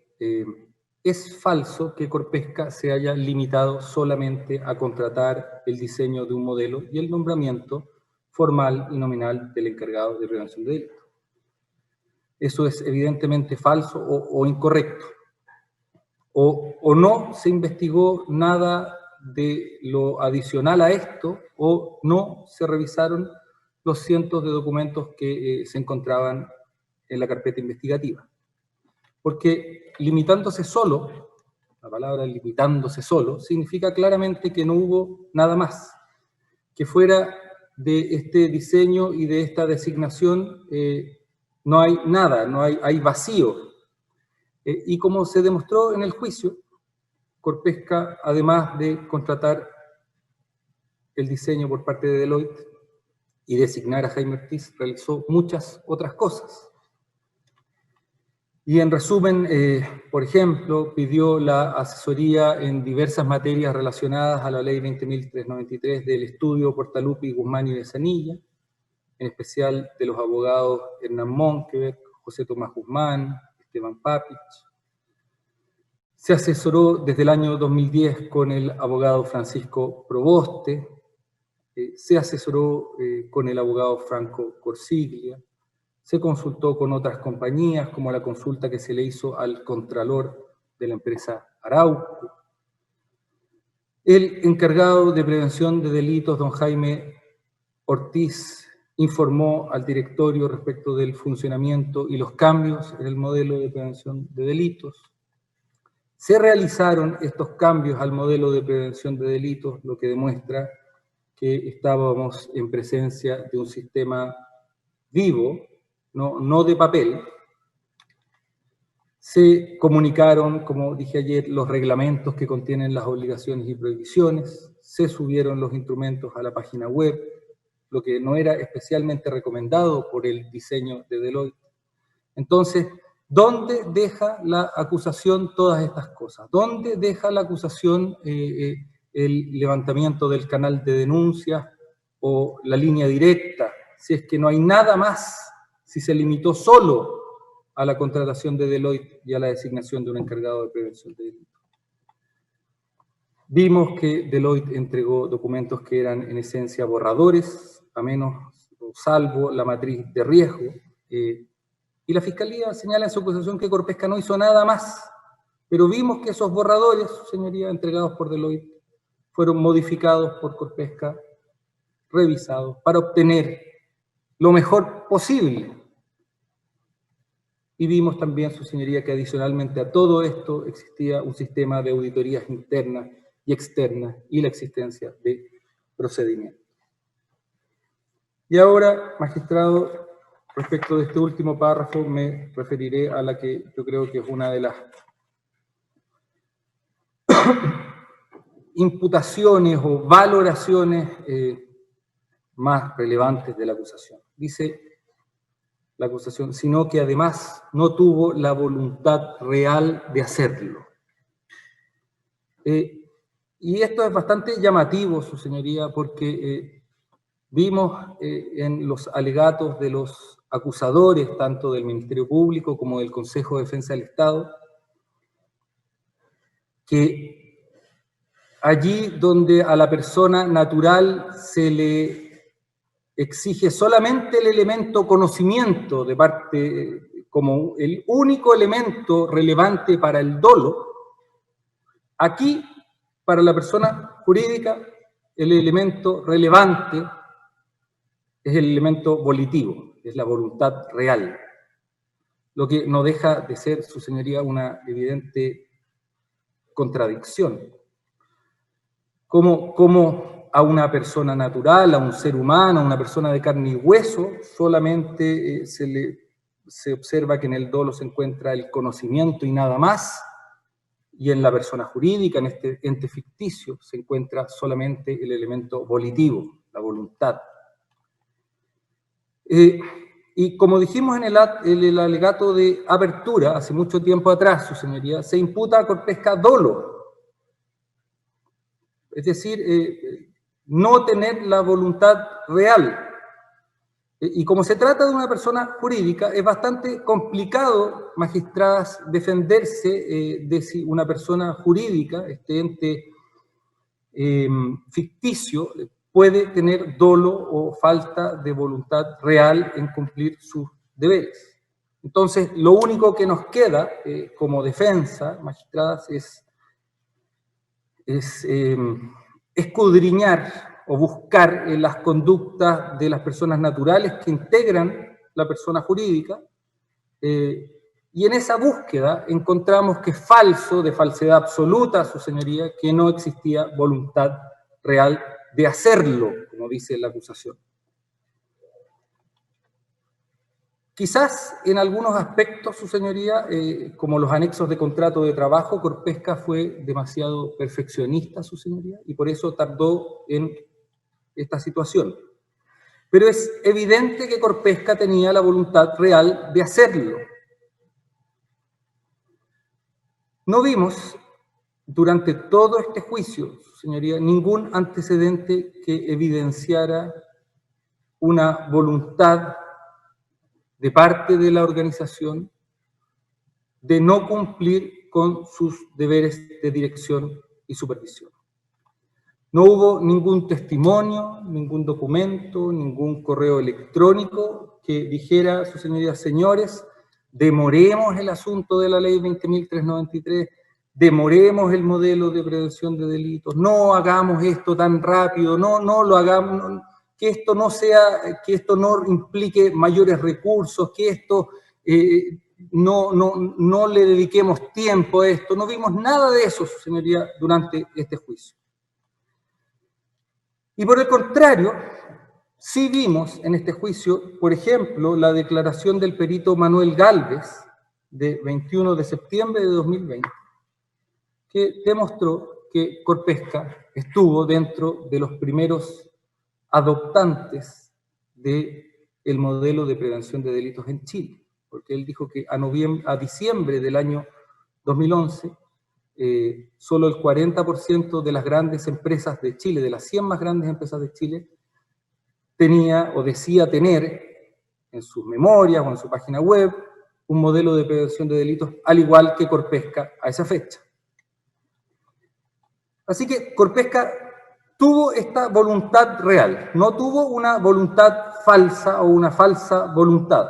S12: es falso que Corpesca se haya limitado solamente a contratar el diseño de un modelo y el nombramiento formal y nominal del encargado de prevención de delitos. Eso es evidentemente falso o incorrecto. O no se investigó nada de lo adicional a esto, o no se revisaron los cientos de documentos que se encontraban en la carpeta investigativa. Porque limitándose solo, la palabra limitándose solo, significa claramente que no hubo nada más, que fuera de este diseño y de esta designación no hay nada, hay vacío. Y como se demostró en el juicio, Corpesca, además de contratar el diseño por parte de Deloitte y designar a Jaime Ortiz, realizó muchas otras cosas. Y en resumen, por ejemplo, pidió la asesoría en diversas materias relacionadas a la ley 20.393 del estudio Portaluppi, Guzmán y Besanilla, en especial de los abogados Hernán Monkeberg, José Tomás Guzmán, Esteban Papich. Se asesoró desde el año 2010 con el abogado Francisco Proboste, se asesoró con el abogado Franco Corsiglia, se consultó con otras compañías, como la consulta que se le hizo al contralor de la empresa Arauco. El encargado de prevención de delitos, don Jaime Ortiz, informó al directorio respecto del funcionamiento y los cambios en el modelo de prevención de delitos. Se realizaron estos cambios al modelo de prevención de delitos, lo que demuestra que estábamos en presencia de un sistema vivo, no de papel. Se comunicaron, como dije ayer, los reglamentos que contienen las obligaciones y prohibiciones, se subieron los instrumentos a la página web, lo que no era especialmente recomendado por el diseño de Deloitte. Entonces, ¿dónde deja la acusación todas estas cosas? ¿Dónde deja la acusación el levantamiento del canal de denuncias o la línea directa? Si es que no hay nada más, si se limitó solo a la contratación de Deloitte y a la designación de un encargado de prevención de delitos. Vimos que Deloitte entregó documentos que eran en esencia borradores, a menos o salvo la matriz de riesgo, y la Fiscalía señala en su acusación que Corpesca no hizo nada más, pero vimos que esos borradores, señoría, entregados por Deloitte, fueron modificados por Corpesca, revisados, para obtener lo mejor posible. Y vimos también, su señoría, que adicionalmente a todo esto existía un sistema de auditorías internas y externas y la existencia de procedimientos. Y ahora, magistrado, respecto de este último párrafo, me referiré a la que yo creo que es una de las imputaciones o valoraciones más relevantes de la acusación. Dice la acusación, sino que además no tuvo la voluntad real de hacerlo. Y esto es bastante llamativo, su señoría, porque vimos en los alegatos de los acusadores, tanto del Ministerio Público como del Consejo de Defensa del Estado, que allí donde a la persona natural se le exige solamente el elemento conocimiento de parte, como el único elemento relevante para el dolo, aquí, para la persona jurídica, el elemento relevante es el elemento volitivo, es la voluntad real, lo que no deja de ser, su señoría, una evidente contradicción. Como a una persona natural, a un ser humano, a una persona de carne y hueso, solamente se observa que en el dolo se encuentra el conocimiento y nada más, y en la persona jurídica, en este ente ficticio, se encuentra solamente el elemento volitivo, la voluntad. Y como dijimos en el alegato de apertura, hace mucho tiempo atrás, su señoría, se imputa a Corpesca dolo. Es decir, no tener la voluntad real. Y como se trata de una persona jurídica, es bastante complicado, magistradas, defenderse de si una persona jurídica, este ente ficticio, puede tener dolo o falta de voluntad real en cumplir sus deberes. Entonces, lo único que nos queda como defensa, magistradas, es escudriñar o buscar las conductas de las personas naturales que integran la persona jurídica, y en esa búsqueda encontramos que es falso, de falsedad absoluta, su señoría, que no existía voluntad real de hacerlo, como dice la acusación. Quizás en algunos aspectos, su señoría, como los anexos de contrato de trabajo, Corpesca fue demasiado perfeccionista, su señoría, y por eso tardó en esta situación. Pero es evidente que Corpesca tenía la voluntad real de hacerlo. No vimos durante todo este juicio, su señoría, ningún antecedente que evidenciara una voluntad de parte de la organización de no cumplir con sus deberes de dirección y supervisión. No hubo ningún testimonio, ningún documento, ningún correo electrónico que dijera, su señoría, señores, demoremos el asunto de la ley 20.393, demoremos el modelo de prevención de delitos, no hagamos esto tan rápido, no lo hagamos, que esto no sea, que esto no implique mayores recursos, que esto no le dediquemos tiempo a esto. No vimos nada de eso, su señoría, durante este juicio. Y por el contrario, sí vimos en este juicio, por ejemplo, la declaración del perito Manuel Gálvez, de 21 de septiembre de 2020, que demostró que Corpesca estuvo dentro de los primeros adoptantes del modelo de prevención de delitos en Chile, porque él dijo que a diciembre del año 2011, solo el 40% de las grandes empresas de Chile, de las 100 más grandes empresas de Chile, tenía o decía tener en sus memorias o en su página web un modelo de prevención de delitos, al igual que Corpesca a esa fecha. Así que Corpesca tuvo esta voluntad real, no tuvo una voluntad falsa o una falsa voluntad,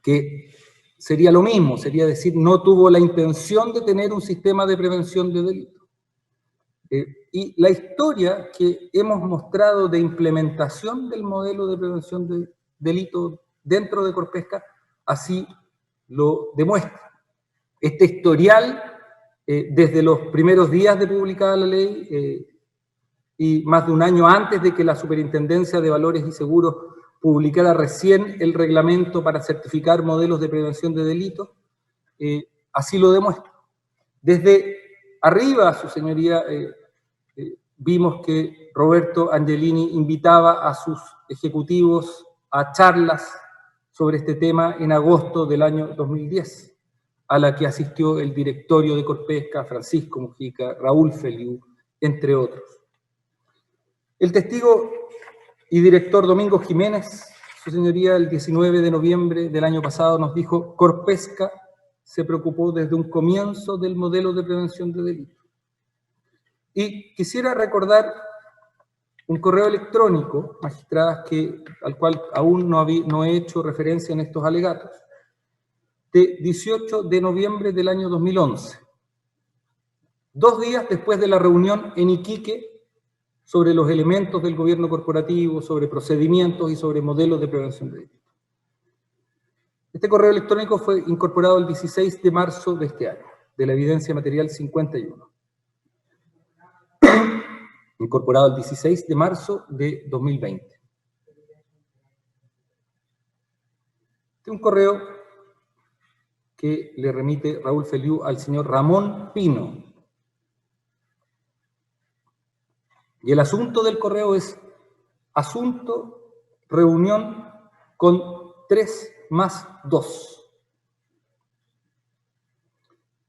S12: que sería lo mismo, sería decir, no tuvo la intención de tener un sistema de prevención de delitos. Y la historia que hemos mostrado de implementación del modelo de prevención de delitos dentro de Corpesca así lo demuestra. Este historial, desde los primeros días de publicada la ley y más de un año antes de que la Superintendencia de Valores y Seguros publicara recién el reglamento para certificar modelos de prevención de delitos, así lo demuestra. Desde arriba, su señoría, vimos que Roberto Angelini invitaba a sus ejecutivos a charlas sobre este tema en agosto del año 2010, a la que asistió el directorio de Corpesca, Francisco Mujica, Raúl Feliu, entre otros. El testigo y director Domingo Jiménez, su señoría, el 19 de noviembre del año pasado nos dijo: Corpesca se preocupó desde un comienzo del modelo de prevención de delitos. Y quisiera recordar un correo electrónico, magistradas, al cual aún no he hecho referencia en estos alegatos, de 18 de noviembre del año 2011, 2 días después de la reunión en Iquique sobre los elementos del gobierno corporativo, sobre procedimientos y sobre modelos de prevención de delitos. Este correo electrónico fue incorporado el 16 de marzo de este año, de la evidencia material 51. Incorporado el 16 de marzo de 2020. Este es un correo que le remite Raúl Feliu al señor Ramón Pino. Y el asunto del correo es asunto, reunión con 3+2.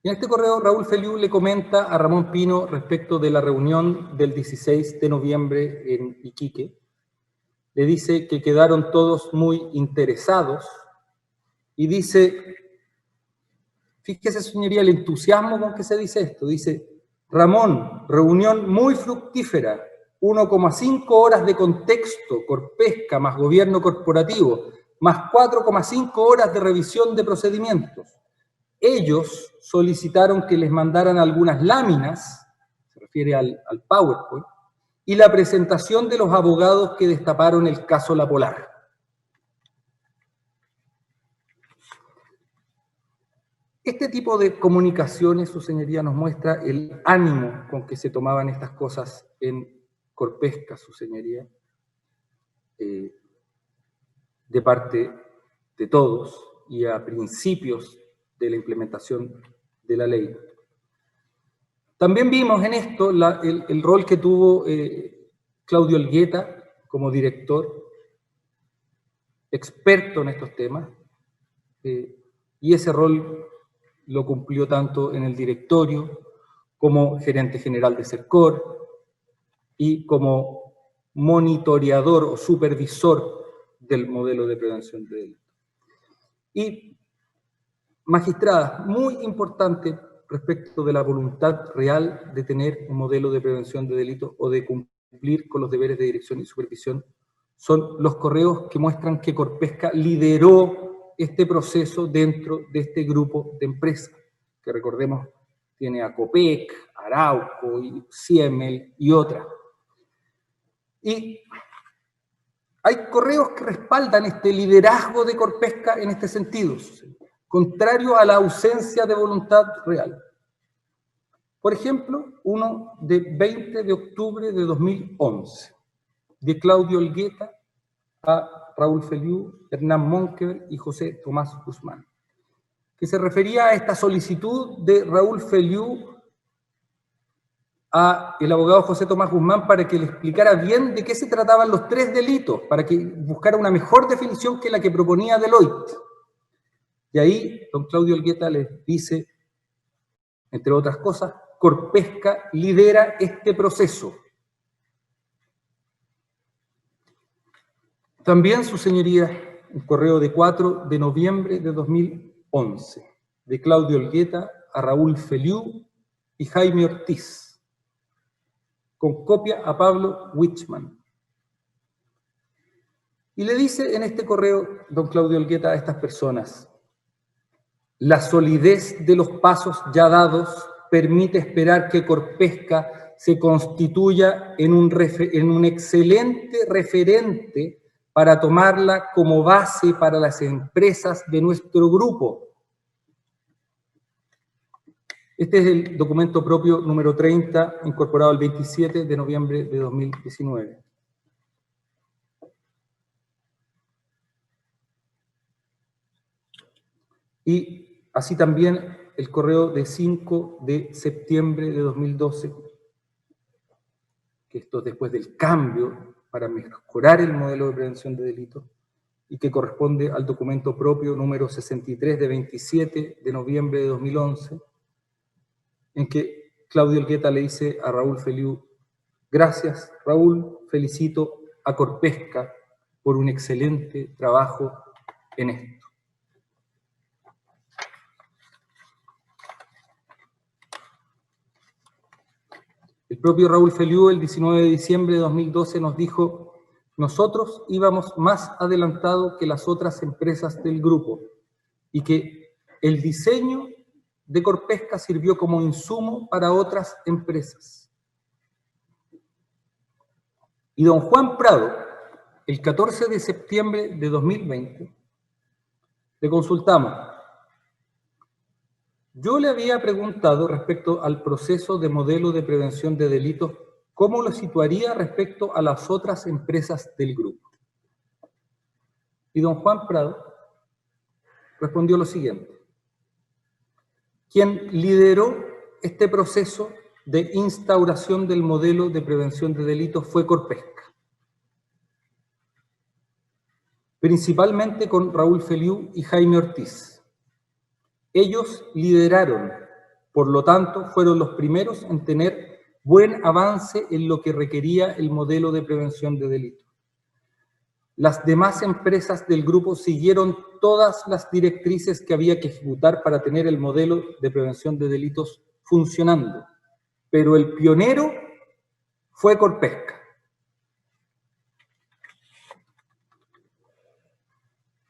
S12: Y en este correo Raúl Feliu le comenta a Ramón Pino respecto de la reunión del 16 de noviembre en Iquique, le dice que quedaron todos muy interesados y dice, fíjese señoría el entusiasmo con que se dice esto, dice, Ramón, reunión muy fructífera, 1,5 horas de contexto, Corpesca, más gobierno corporativo, más 4,5 horas de revisión de procedimientos. Ellos solicitaron que les mandaran algunas láminas, se refiere al PowerPoint, y la presentación de los abogados que destaparon el caso La Polar. Este tipo de comunicaciones, su señoría, nos muestra el ánimo con que se tomaban estas cosas en Corpesca, su señoría, de parte de todos y a principios de la implementación de la ley. También vimos en esto el rol que tuvo Claudio Olgueta como director, experto en estos temas, y ese rol lo cumplió tanto en el directorio como gerente general de Sercor y como monitoreador o supervisor del modelo de prevención de delitos. Y, magistrada, muy importante respecto de la voluntad real de tener un modelo de prevención de delitos o de cumplir con los deberes de dirección y supervisión, son los correos que muestran que Corpesca lideró este proceso dentro de este grupo de empresas, que recordemos tiene a Copec, Arauco, Siemel y otras. Y hay correos que respaldan este liderazgo de Corpesca en este sentido, contrario a la ausencia de voluntad real. Por ejemplo, uno de 20 de octubre de 2011, de Claudio Olgueta a Raúl Feliú, Hernán Monkever y José Tomás Guzmán, que se refería a esta solicitud de Raúl Feliú a el abogado José Tomás Guzmán para que le explicara bien de qué se trataban los tres delitos, para que buscara una mejor definición que la que proponía Deloitte. Y ahí don Claudio Olgueta les dice, entre otras cosas, Corpesca lidera este proceso. También, su señoría, un correo de 4 de noviembre de 2011, de Claudio Olgueta a Raúl Feliú y Jaime Ortiz, con copia a Pablo Wichmann. Y le dice en este correo, don Claudio Olgueta, a estas personas, la solidez de los pasos ya dados permite esperar que Corpesca se constituya en un excelente referente para tomarla como base para las empresas de nuestro grupo. Este es el documento propio número 30, incorporado el 27 de noviembre de 2019. Y así también el correo de 5 de septiembre de 2012, que esto después del cambio para mejorar el modelo de prevención de delitos, y que corresponde al documento propio número 63 de 27 de noviembre de 2011, en que Claudio Olgueta le dice a Raúl Feliú, gracias Raúl, felicito a Corpesca por un excelente trabajo en esto. El propio Raúl Feliú, el 19 de diciembre de 2012, nos dijo, nosotros íbamos más adelantado que las otras empresas del grupo y que el diseño de Corpesca sirvió como insumo para otras empresas. Y don Juan Prado, el 14 de septiembre de 2020, le consultamos. Yo le había preguntado respecto al proceso de modelo de prevención de delitos, ¿cómo lo situaría respecto a las otras empresas del grupo? Y don Juan Prado respondió lo siguiente. Quien lideró este proceso de instauración del modelo de prevención de delitos fue Corpesca. Principalmente con Raúl Feliú y Jaime Ortiz. Ellos lideraron, por lo tanto, fueron los primeros en tener buen avance en lo que requería el modelo de prevención de delitos. Las demás empresas del grupo siguieron todas las directrices que había que ejecutar para tener el modelo de prevención de delitos funcionando, pero el pionero fue Corpesca.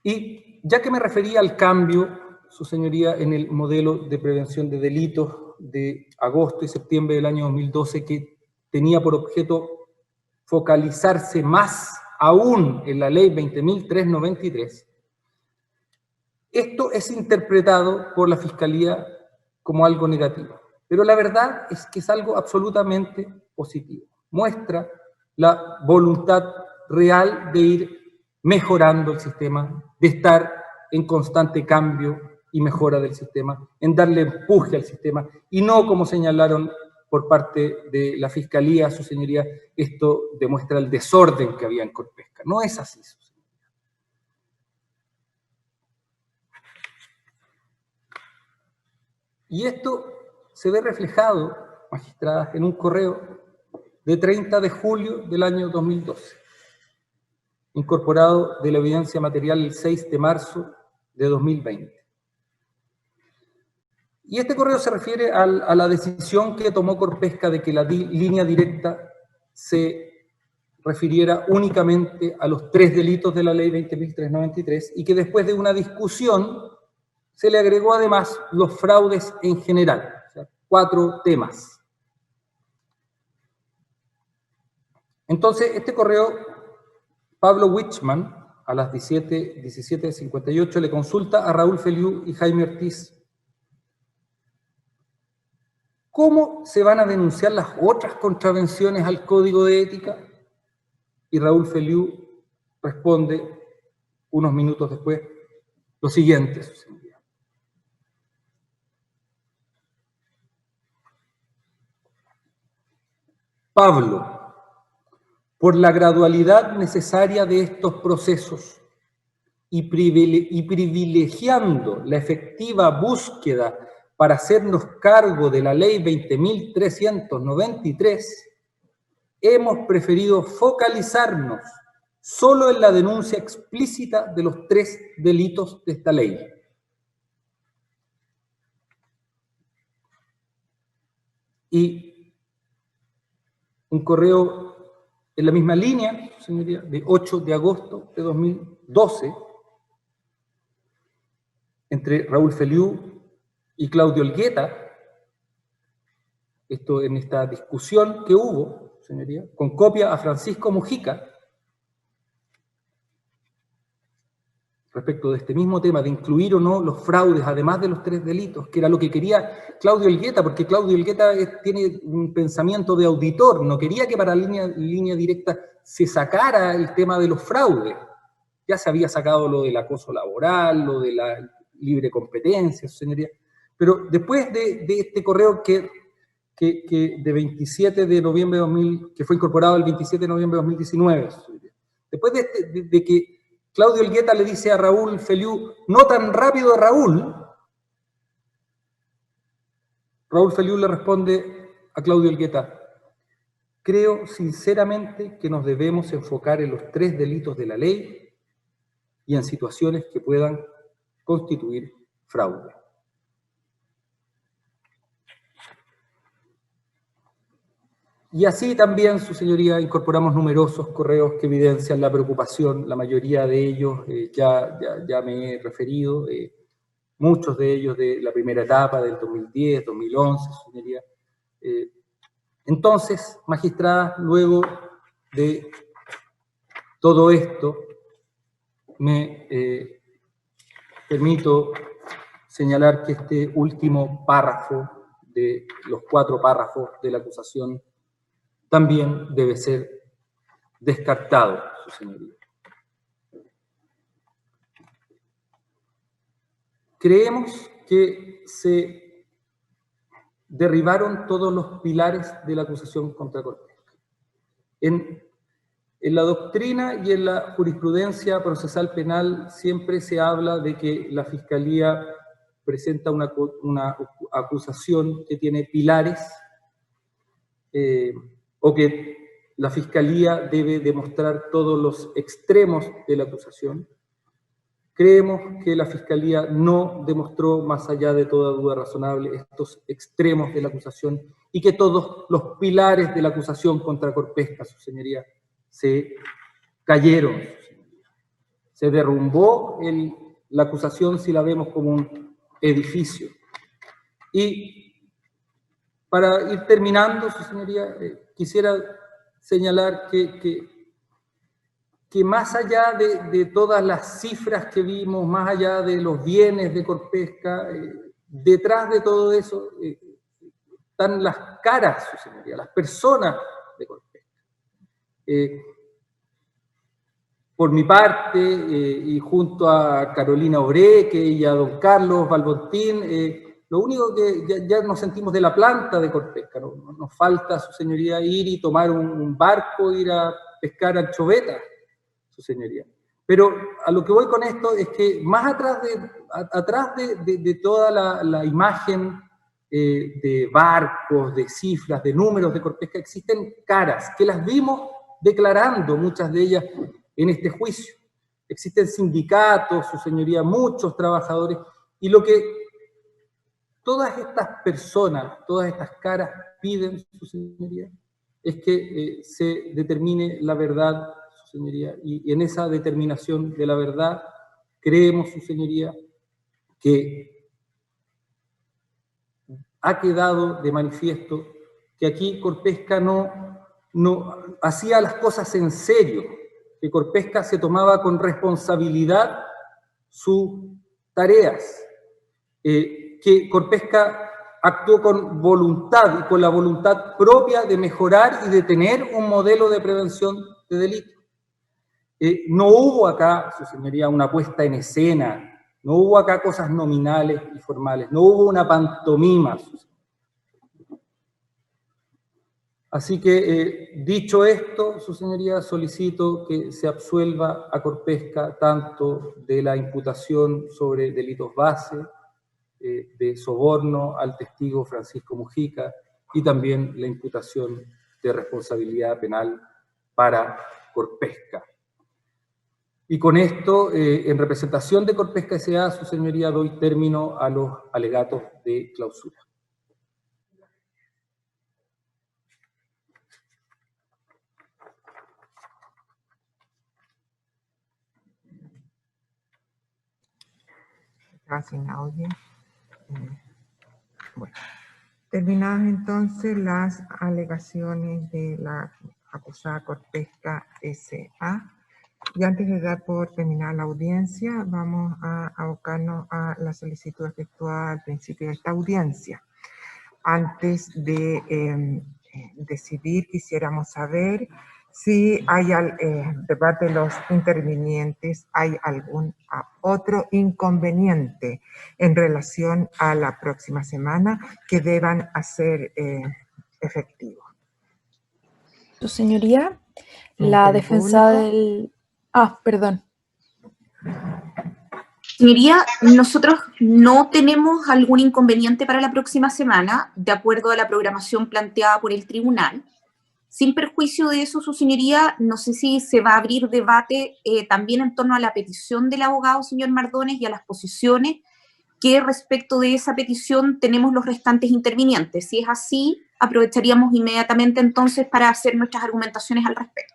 S12: Y ya que me refería al cambio, su señoría, en el modelo de prevención de delitos de agosto y septiembre del año 2012, que tenía por objeto focalizarse más aún en la ley 20.393, esto es interpretado por la Fiscalía como algo negativo. Pero la verdad es que es algo absolutamente positivo. Muestra la voluntad real de ir mejorando el sistema, de estar en constante cambio y mejora del sistema, en darle empuje al sistema, y no, como señalaron por parte de la Fiscalía, su señoría, esto demuestra el desorden que había en Corpesca. No es así, su señoría. Y esto se ve reflejado, magistradas, en un correo de 30 de julio del año 2012, incorporado de la evidencia material el 6 de marzo de 2020. Y este correo se refiere a la decisión que tomó Corpesca de que la línea directa se refiriera únicamente a los 3 delitos de la ley 20.393 y que después de una discusión se le agregó además los fraudes en general, o sea, 4 temas. Entonces, este correo, Pablo Wichmann, a las 17:58, le consulta a Raúl Feliú y Jaime Ortiz ¿cómo se van a denunciar las otras contravenciones al Código de Ética? Y Raúl Feliú responde, unos minutos después, lo siguiente, su señoría. Pablo, por la gradualidad necesaria de estos procesos y privilegiando la efectiva búsqueda para hacernos cargo de la ley 20.393, hemos preferido focalizarnos solo en la denuncia explícita de los 3 delitos de esta ley. Y un correo en la misma línea, señoría, de 8 de agosto de 2012, entre Raúl Feliú y Claudio Olgueta, esto en esta discusión que hubo, señoría, con copia a Francisco Mujica, respecto de este mismo tema, de incluir o no los fraudes, además de los 3 delitos, que era lo que quería Claudio Olgueta, porque Claudio Olgueta tiene un pensamiento de auditor, no quería que para línea directa se sacara el tema de los fraudes. Ya se había sacado lo del acoso laboral, lo de la libre competencia, señoría. Pero después de este correo que de 27 de noviembre de 2000, que fue incorporado el 27 de noviembre de 2019, después de que Claudio Olgueta le dice a Raúl Feliú, no tan rápido Raúl Feliú le responde a Claudio Olgueta, creo sinceramente que nos debemos enfocar en los 3 delitos de la ley y en situaciones que puedan constituir fraude. Y así también, su señoría, incorporamos numerosos correos que evidencian la preocupación, la mayoría de ellos ya me he referido, muchos de ellos de la primera etapa del 2010, 2011, su señoría. Entonces, magistrada, luego de todo esto, me permito señalar que este último párrafo de los 4 párrafos de la acusación también debe ser descartado, su señoría. Creemos que se derribaron todos los pilares de la acusación contra Corpesca. En la doctrina y en la jurisprudencia procesal penal siempre se habla de que la Fiscalía presenta una acusación que tiene pilares o que la Fiscalía debe demostrar todos los extremos de la acusación. Creemos que la Fiscalía no demostró, más allá de toda duda razonable, estos extremos de la acusación y que todos los pilares de la acusación contra Corpesca, su señoría, se cayeron. Se derrumbó la acusación si la vemos como un edificio. Y para ir terminando, su señoría, quisiera señalar que más allá de todas las cifras que vimos, más allá de los bienes de Corpesca, detrás de todo eso están las caras, su señoría, las personas de Corpesca. Por mi parte, y junto a Carolina Obreque y a don Carlos Balbontín, lo único que ya nos sentimos de la planta de Corpesca, ¿no? Nos falta, su señoría, ir y tomar un barco, ir a pescar anchovetas, su señoría. Pero a lo que voy con esto es que más atrás de toda la imagen de barcos, de cifras, de números de Corpesca, existen caras que las vimos declarando, muchas de ellas, en este juicio. Existen sindicatos, su señoría, muchos trabajadores, y lo que todas estas personas, todas estas caras piden, su señoría, es que se determine la verdad, su señoría, y en esa determinación de la verdad creemos, su señoría, que ha quedado de manifiesto que aquí Corpesca no hacía las cosas en serio, que Corpesca se tomaba con responsabilidad sus tareas, que Corpesca actuó con voluntad y con la voluntad propia de mejorar y de tener un modelo de prevención de delito. No hubo acá, su señoría, una puesta en escena, no hubo acá cosas nominales y formales, no hubo una pantomima. Así que, dicho esto, su señoría, solicito que se absuelva a Corpesca tanto de la imputación sobre delitos base, de soborno al testigo Francisco Mujica, y también la imputación de responsabilidad penal para Corpesca. Y con esto, en representación de Corpesca S.A., su señoría, doy término a los alegatos de clausura.
S1: Sin audio. Bueno, terminadas entonces las alegaciones de la acusada Corpesca S.A., y antes de dar por terminada la audiencia, vamos a abocarnos a la solicitud efectuada al principio de esta audiencia. Antes de decidir, quisiéramos saber si hay, de parte de los intervinientes, hay algún otro inconveniente en relación a la próxima semana que deban hacer efectivo.
S9: Su señoría, la defensa del... perdón.
S13: Señoría, nosotros no tenemos algún inconveniente para la próxima semana, de acuerdo a la programación planteada por el tribunal. Sin perjuicio de eso, su señoría, no sé si se va a abrir debate también en torno a la petición del abogado señor Mardones y a las posiciones que respecto de esa petición tenemos los restantes intervinientes. Si es así, aprovecharíamos inmediatamente entonces para hacer nuestras argumentaciones al respecto.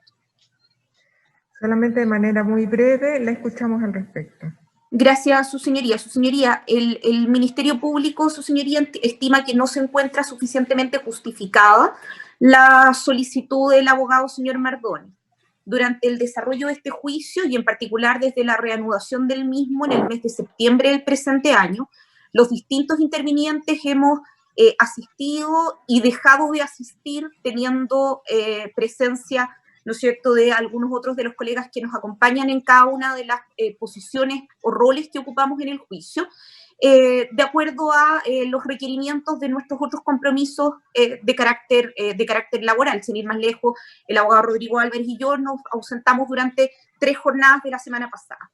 S1: Solamente de manera muy breve, la escuchamos al respecto.
S13: Gracias, su señoría. Su señoría, el Ministerio Público, su señoría, estima que no se encuentra suficientemente justificada la solicitud del abogado señor Mardones. Durante el desarrollo de este juicio, y en particular desde la reanudación del mismo en el mes de septiembre del presente año, los distintos intervinientes hemos asistido y dejado de asistir teniendo presencia, ¿no es cierto?, de algunos otros de los colegas que nos acompañan en cada una de las posiciones o roles que ocupamos en el juicio, de acuerdo a los requerimientos de nuestros otros compromisos de carácter laboral. Sin ir más lejos, el abogado Rodrigo Álvarez y yo nos ausentamos durante 3 jornadas de la semana pasada.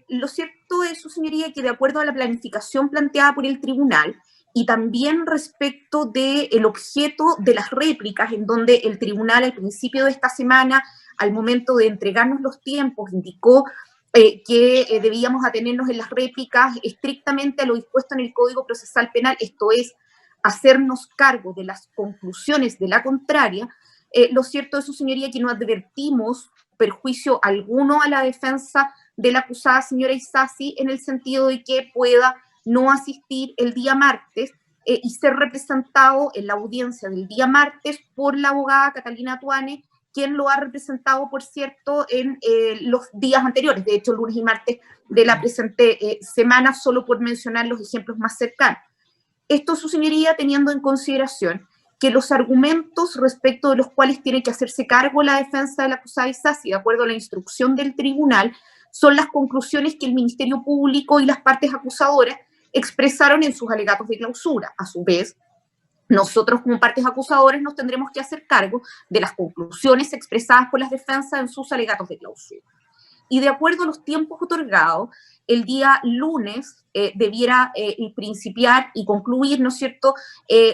S13: Lo cierto es, su señoría, que de acuerdo a la planificación planteada por el tribunal, y también respecto del objeto de las réplicas, en donde el tribunal al principio de esta semana, al momento de entregarnos los tiempos, indicó que debíamos atenernos en las réplicas estrictamente a lo dispuesto en el Código Procesal Penal, esto es, hacernos cargo de las conclusiones de la contraria. Lo cierto es, su señoría, que no advertimos perjuicio alguno a la defensa de la acusada señora Isasi, en el sentido de que pueda no asistir el día martes y ser representado en la audiencia del día martes por la abogada Catalina Tuane, quien lo ha representado, por cierto, en los días anteriores, de hecho, lunes y martes de la presente semana, solo por mencionar los ejemplos más cercanos. Esto, su señoría, teniendo en consideración que los argumentos respecto de los cuales tiene que hacerse cargo la defensa de la acusada Isasi, de acuerdo a la instrucción del tribunal, son las conclusiones que el Ministerio Público y las partes acusadoras expresaron en sus alegatos de clausura. A su vez, nosotros como partes acusadoras nos tendremos que hacer cargo de las conclusiones expresadas por las defensas en sus alegatos de clausura. Y de acuerdo a los tiempos otorgados, el día lunes debiera principiar y concluir, ¿no es cierto?,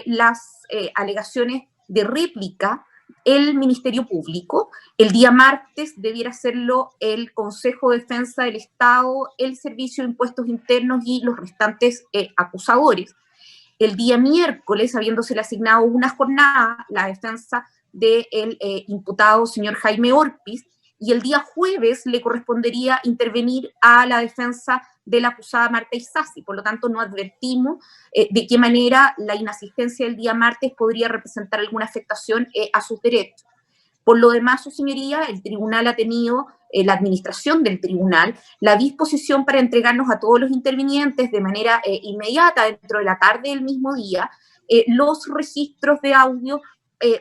S13: las alegaciones de réplica el Ministerio Público. El día martes debiera hacerlo el Consejo de Defensa del Estado, el Servicio de Impuestos Internos y los restantes acusadores. El día miércoles, habiéndose asignado una jornada, la defensa del imputado señor Jaime Orpiz, y el día jueves le correspondería intervenir a la defensa de la acusada Marta Isasi. Por lo tanto, no advertimos de qué manera la inasistencia del día martes podría representar alguna afectación a sus derechos. Por lo demás, su señoría, el tribunal ha tenido, la administración del tribunal, la disposición para entregarnos a todos los intervinientes de manera inmediata, dentro de la tarde del mismo día, los registros de audio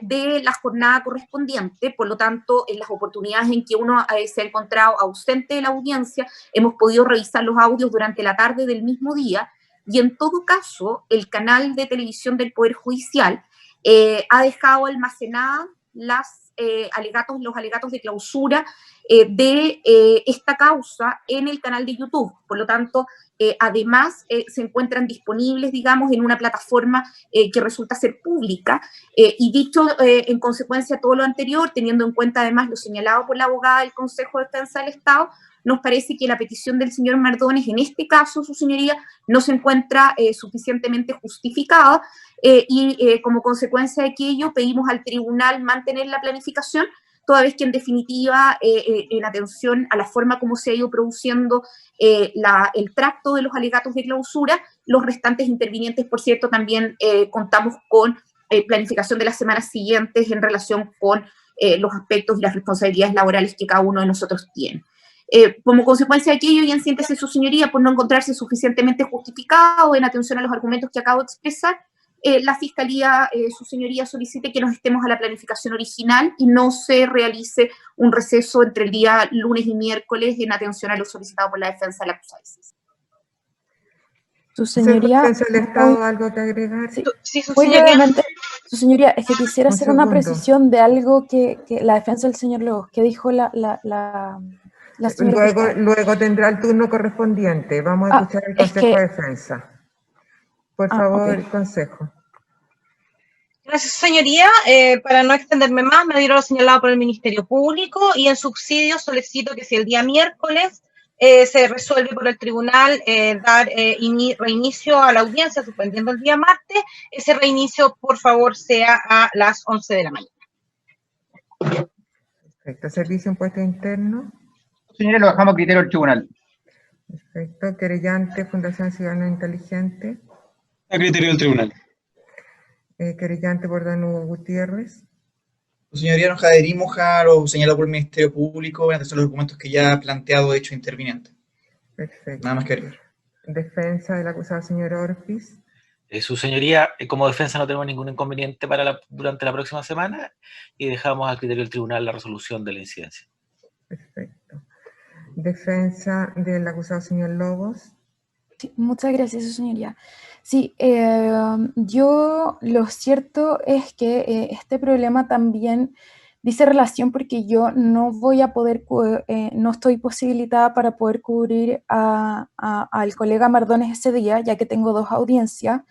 S13: de la jornada correspondiente. Por lo tanto, en las oportunidades en que uno se ha encontrado ausente de la audiencia, hemos podido revisar los audios durante la tarde del mismo día, y en todo caso, el canal de televisión del Poder Judicial ha dejado almacenadas los alegatos de clausura de esta causa en el canal de YouTube. Por lo tanto, además se encuentran disponibles, digamos, en una plataforma que resulta ser pública, y dicho en consecuencia todo lo anterior, teniendo en cuenta además lo señalado por la abogada del Consejo de Defensa del Estado, nos parece que la petición del señor Mardones, en este caso, su señoría, no se encuentra suficientemente justificada, y como consecuencia de aquello pedimos al tribunal mantener la planificación, toda vez que en definitiva, en atención a la forma como se ha ido produciendo el tracto de los alegatos de clausura, los restantes intervinientes, por cierto, también contamos con planificación de las semanas siguientes en relación con los aspectos y las responsabilidades laborales que cada uno de nosotros tiene. Como consecuencia de aquello, y en síntesis, su señoría, por no encontrarse suficientemente justificado en atención a los argumentos que acabo de expresar, la Fiscalía, su señoría, solicite que nos estemos a la planificación original y no se realice un receso entre el día lunes y miércoles en atención a lo solicitado por la defensa de la acusada.
S9: Su señoría...
S1: ¿El Estado algo que agregar?
S2: Sí, su
S9: Muy
S2: señoría.
S9: brevemente, su señoría, es que quisiera
S1: Un
S9: hacer una
S1: segundo.
S9: precisión de algo que la defensa del señor Lobos, que dijo la señora fiscal.
S1: Luego tendrá el turno correspondiente. Vamos a escuchar el
S9: es
S1: Consejo
S9: que-
S1: de Defensa. Por favor,
S9: ok.
S1: Consejo.
S2: Gracias, señoría. Para no extenderme más, me dieron lo señalado por el Ministerio Público, y en subsidio solicito que si el día miércoles se resuelve por el tribunal dar reinicio a la audiencia, suspendiendo el día martes, ese reinicio, por favor, sea a las 11 de la mañana.
S1: Perfecto. Servicio de Impuestos Internos.
S3: Señores, lo dejamos a criterio del tribunal.
S1: Perfecto. Querellante, Fundación Ciudadano Inteligente.
S4: A criterio del tribunal.
S1: Querellante por don Hugo Gutiérrez.
S5: Su señoría, nos adherimos a lo señalado por el Ministerio Público en atención a los documentos que ya ha planteado hecho interviniente.
S1: Perfecto.
S5: Nada más que agregar.
S1: Defensa del acusado señor Orpiz.
S6: Su señoría, como defensa no tenemos ningún inconveniente durante la próxima semana, y dejamos a criterio del tribunal la resolución de la incidencia.
S1: Perfecto. Defensa del acusado señor Lobos.
S9: Sí, muchas gracias, su señoría. Sí, yo lo cierto es que este problema también dice relación porque yo no voy a poder, no estoy posibilitada para poder cubrir al colega Mardones ese día, ya que tengo dos audiencias.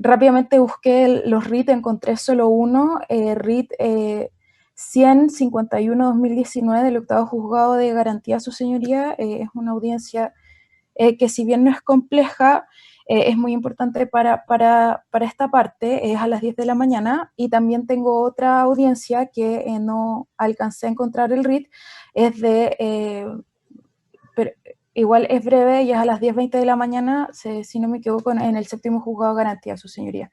S9: Rápidamente busqué los RIT, encontré solo uno, RIT 100-51-2019 del octavo juzgado de garantía a su señoría. Es una audiencia que, si bien no es compleja, es muy importante para esta parte. Es a las 10 de la mañana, y también tengo otra audiencia que no alcancé a encontrar el RIT, es pero igual es breve y es a las 10:20 de la mañana, si no me equivoco, en el séptimo juzgado de garantía, su señoría.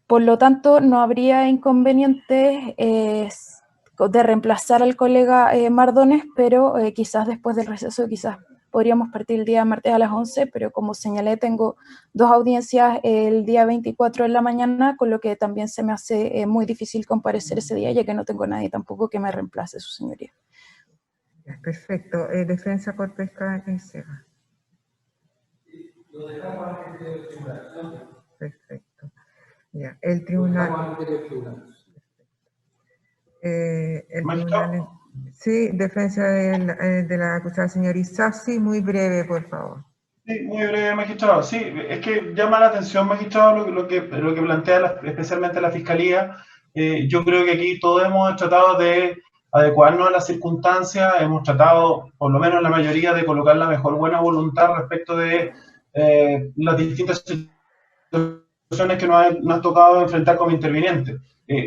S9: Por lo tanto, no habría inconveniente de reemplazar al colega Mardones, pero quizás después del receso, quizás podríamos partir el día martes a las 11, pero como señalé, tengo dos audiencias el día 24 en la mañana, con lo que también se me hace muy difícil comparecer ese día, ya que no tengo nadie tampoco que me reemplace, su señoría.
S1: Perfecto. Defensa Corpesca Seba.
S12: Lo dejamos a del tribunal.
S1: Perfecto. Ya, el tribunal. El tribunal. Sí, defensa de la acusada señora Isasi, muy breve, por favor.
S8: Sí, muy breve, magistrado. Sí, es que llama la atención, magistrado, lo que plantea especialmente la Fiscalía. Yo creo que aquí todos hemos tratado de adecuarnos a las circunstancias, hemos tratado, por lo menos la mayoría, de colocar la mejor buena voluntad respecto de las distintas situaciones que nos ha tocado enfrentar como intervinientes.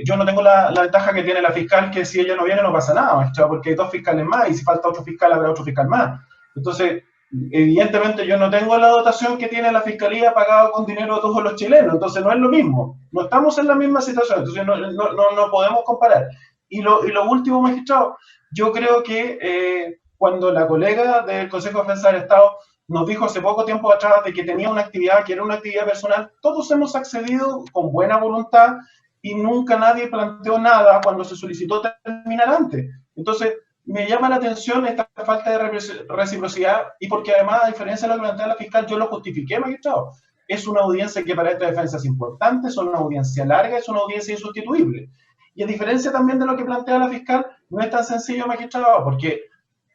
S8: Yo no tengo la ventaja que tiene la fiscal, que si ella no viene no pasa nada, magistrado, porque hay dos fiscales más, y si falta otro fiscal habrá otro fiscal más. Entonces, evidentemente yo no tengo la dotación que tiene la Fiscalía pagado con dinero de todos los chilenos, entonces no es lo mismo, no estamos en la misma situación, entonces no podemos comparar. Y lo último, magistrado, yo creo que cuando la colega del Consejo de Defensa del Estado nos dijo hace poco tiempo atrás de que tenía una actividad, que era una actividad personal, todos hemos accedido con buena voluntad y nunca nadie planteó nada cuando se solicitó terminar antes. Entonces, me llama la atención esta falta de reciprocidad, y porque además, a diferencia de lo que plantea la fiscal, yo lo justifiqué, magistrado. Es una audiencia que para esta defensa es importante, es una audiencia larga, es una audiencia insustituible. Y a diferencia también de lo que plantea la fiscal, no es tan sencillo, magistrado, porque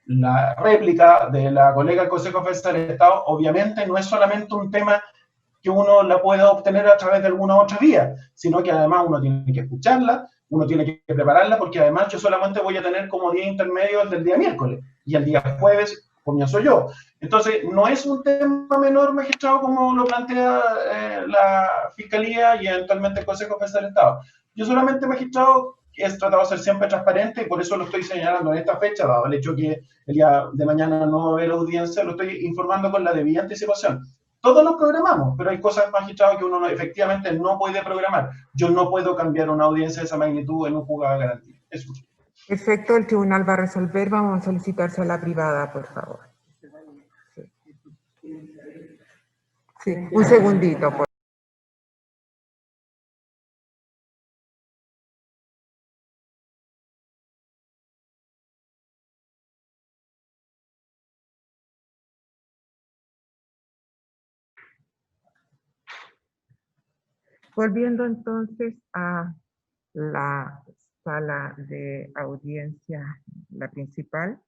S8: la réplica de la colega del Consejo de Defensa del Estado obviamente no es solamente un tema que uno la pueda obtener a través de alguna otra vía, sino que además uno tiene que escucharla, uno tiene que prepararla, porque además yo solamente voy a tener como día intermedio el del día miércoles, y el día jueves comienzo yo. Entonces, no es un tema menor, magistrado, como lo plantea la Fiscalía y eventualmente el Consejo de Defensa del Estado. Yo solamente, magistrado, he tratado de ser siempre transparente, y por eso lo estoy señalando en esta fecha, dado el hecho que el día de mañana no va a haber audiencia, lo estoy informando con la debida anticipación. Todos los programamos, pero hay cosas, magistrado, que uno efectivamente no puede programar. Yo no puedo cambiar una audiencia de esa magnitud en un juzgado de garantía. Eso.
S1: Perfecto, el tribunal va a resolver. Vamos a solicitarse a la privada, por favor. Sí, un segundito, por favor. Volviendo entonces a la sala de audiencia, la principal,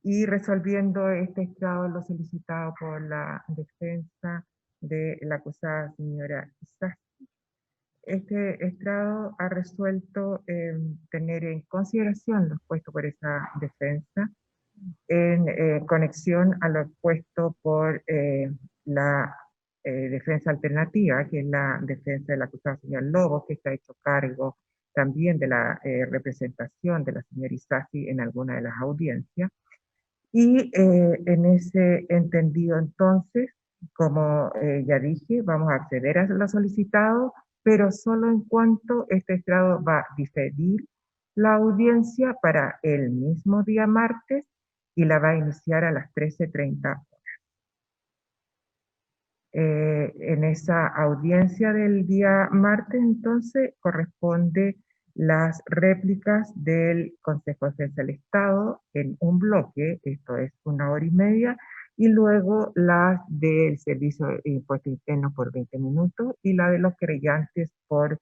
S1: y resolviendo este estrado lo solicitado por la defensa de la acusada señora Isasi. Este estrado ha resuelto tener en consideración lo expuesto por esa defensa en conexión a lo expuesto por la defensa alternativa, que es la defensa de la acusada señor Lobos, que está hecho cargo también de la representación de la señora Isasi en alguna de las audiencias. Y en ese entendido, entonces, como ya dije, vamos a acceder a lo solicitado, pero solo en cuanto este estrado va a diferir la audiencia para el mismo día martes, y la va a iniciar a las 13:30 horas. En esa audiencia del día martes, entonces, corresponde las réplicas del Consejo de Defensa del Estado en un bloque, esto es 1h30, y luego las del Servicio de Impuestos Internos por 20 minutos y la de los querellantes por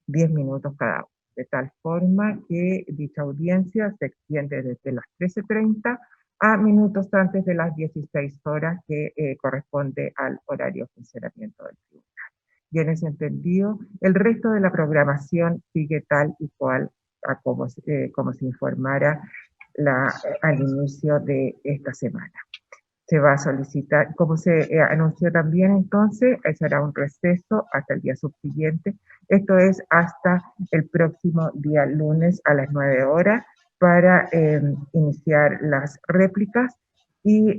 S1: 10 minutos cada uno, de tal forma que dicha audiencia se extiende desde las 13:30 a minutos antes de las 16 horas que corresponde al horario de funcionamiento del tribunal. Y en ese entendido, el resto de la programación sigue tal y cual a como se informara al inicio de esta semana. Se va a solicitar, como se anunció también entonces, será un receso hasta el día subsiguiente, esto es hasta el próximo día lunes a las 9 horas para iniciar las réplicas y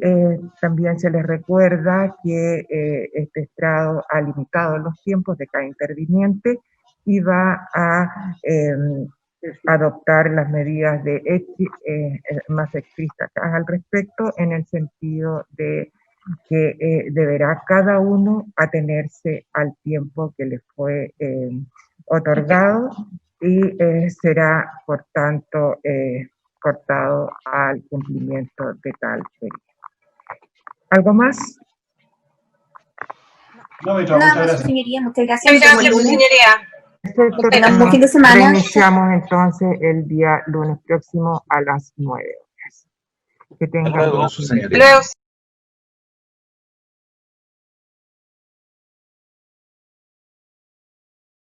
S1: también se les recuerda que este estrado ha limitado los tiempos de cada interviniente y va a adoptar las medidas más estrictas al respecto, en el sentido de que deberá cada uno atenerse al tiempo que le fue otorgado y será, por tanto, cortado al cumplimiento de tal periodo. ¿Algo más?
S8: No, Mitra,
S13: Nada
S8: muchas
S13: más,
S8: gracias.
S13: su señoría. Muchas gracias.
S2: Gracias, señoría.
S1: Perfecto,
S13: Tengan un buen fin de semana.
S1: reiniciamos entonces el día lunes próximo a las 9 horas. Que tengan
S7: Hasta luego,
S1: buen
S7: su
S1: fin de
S7: señoría.
S1: semana.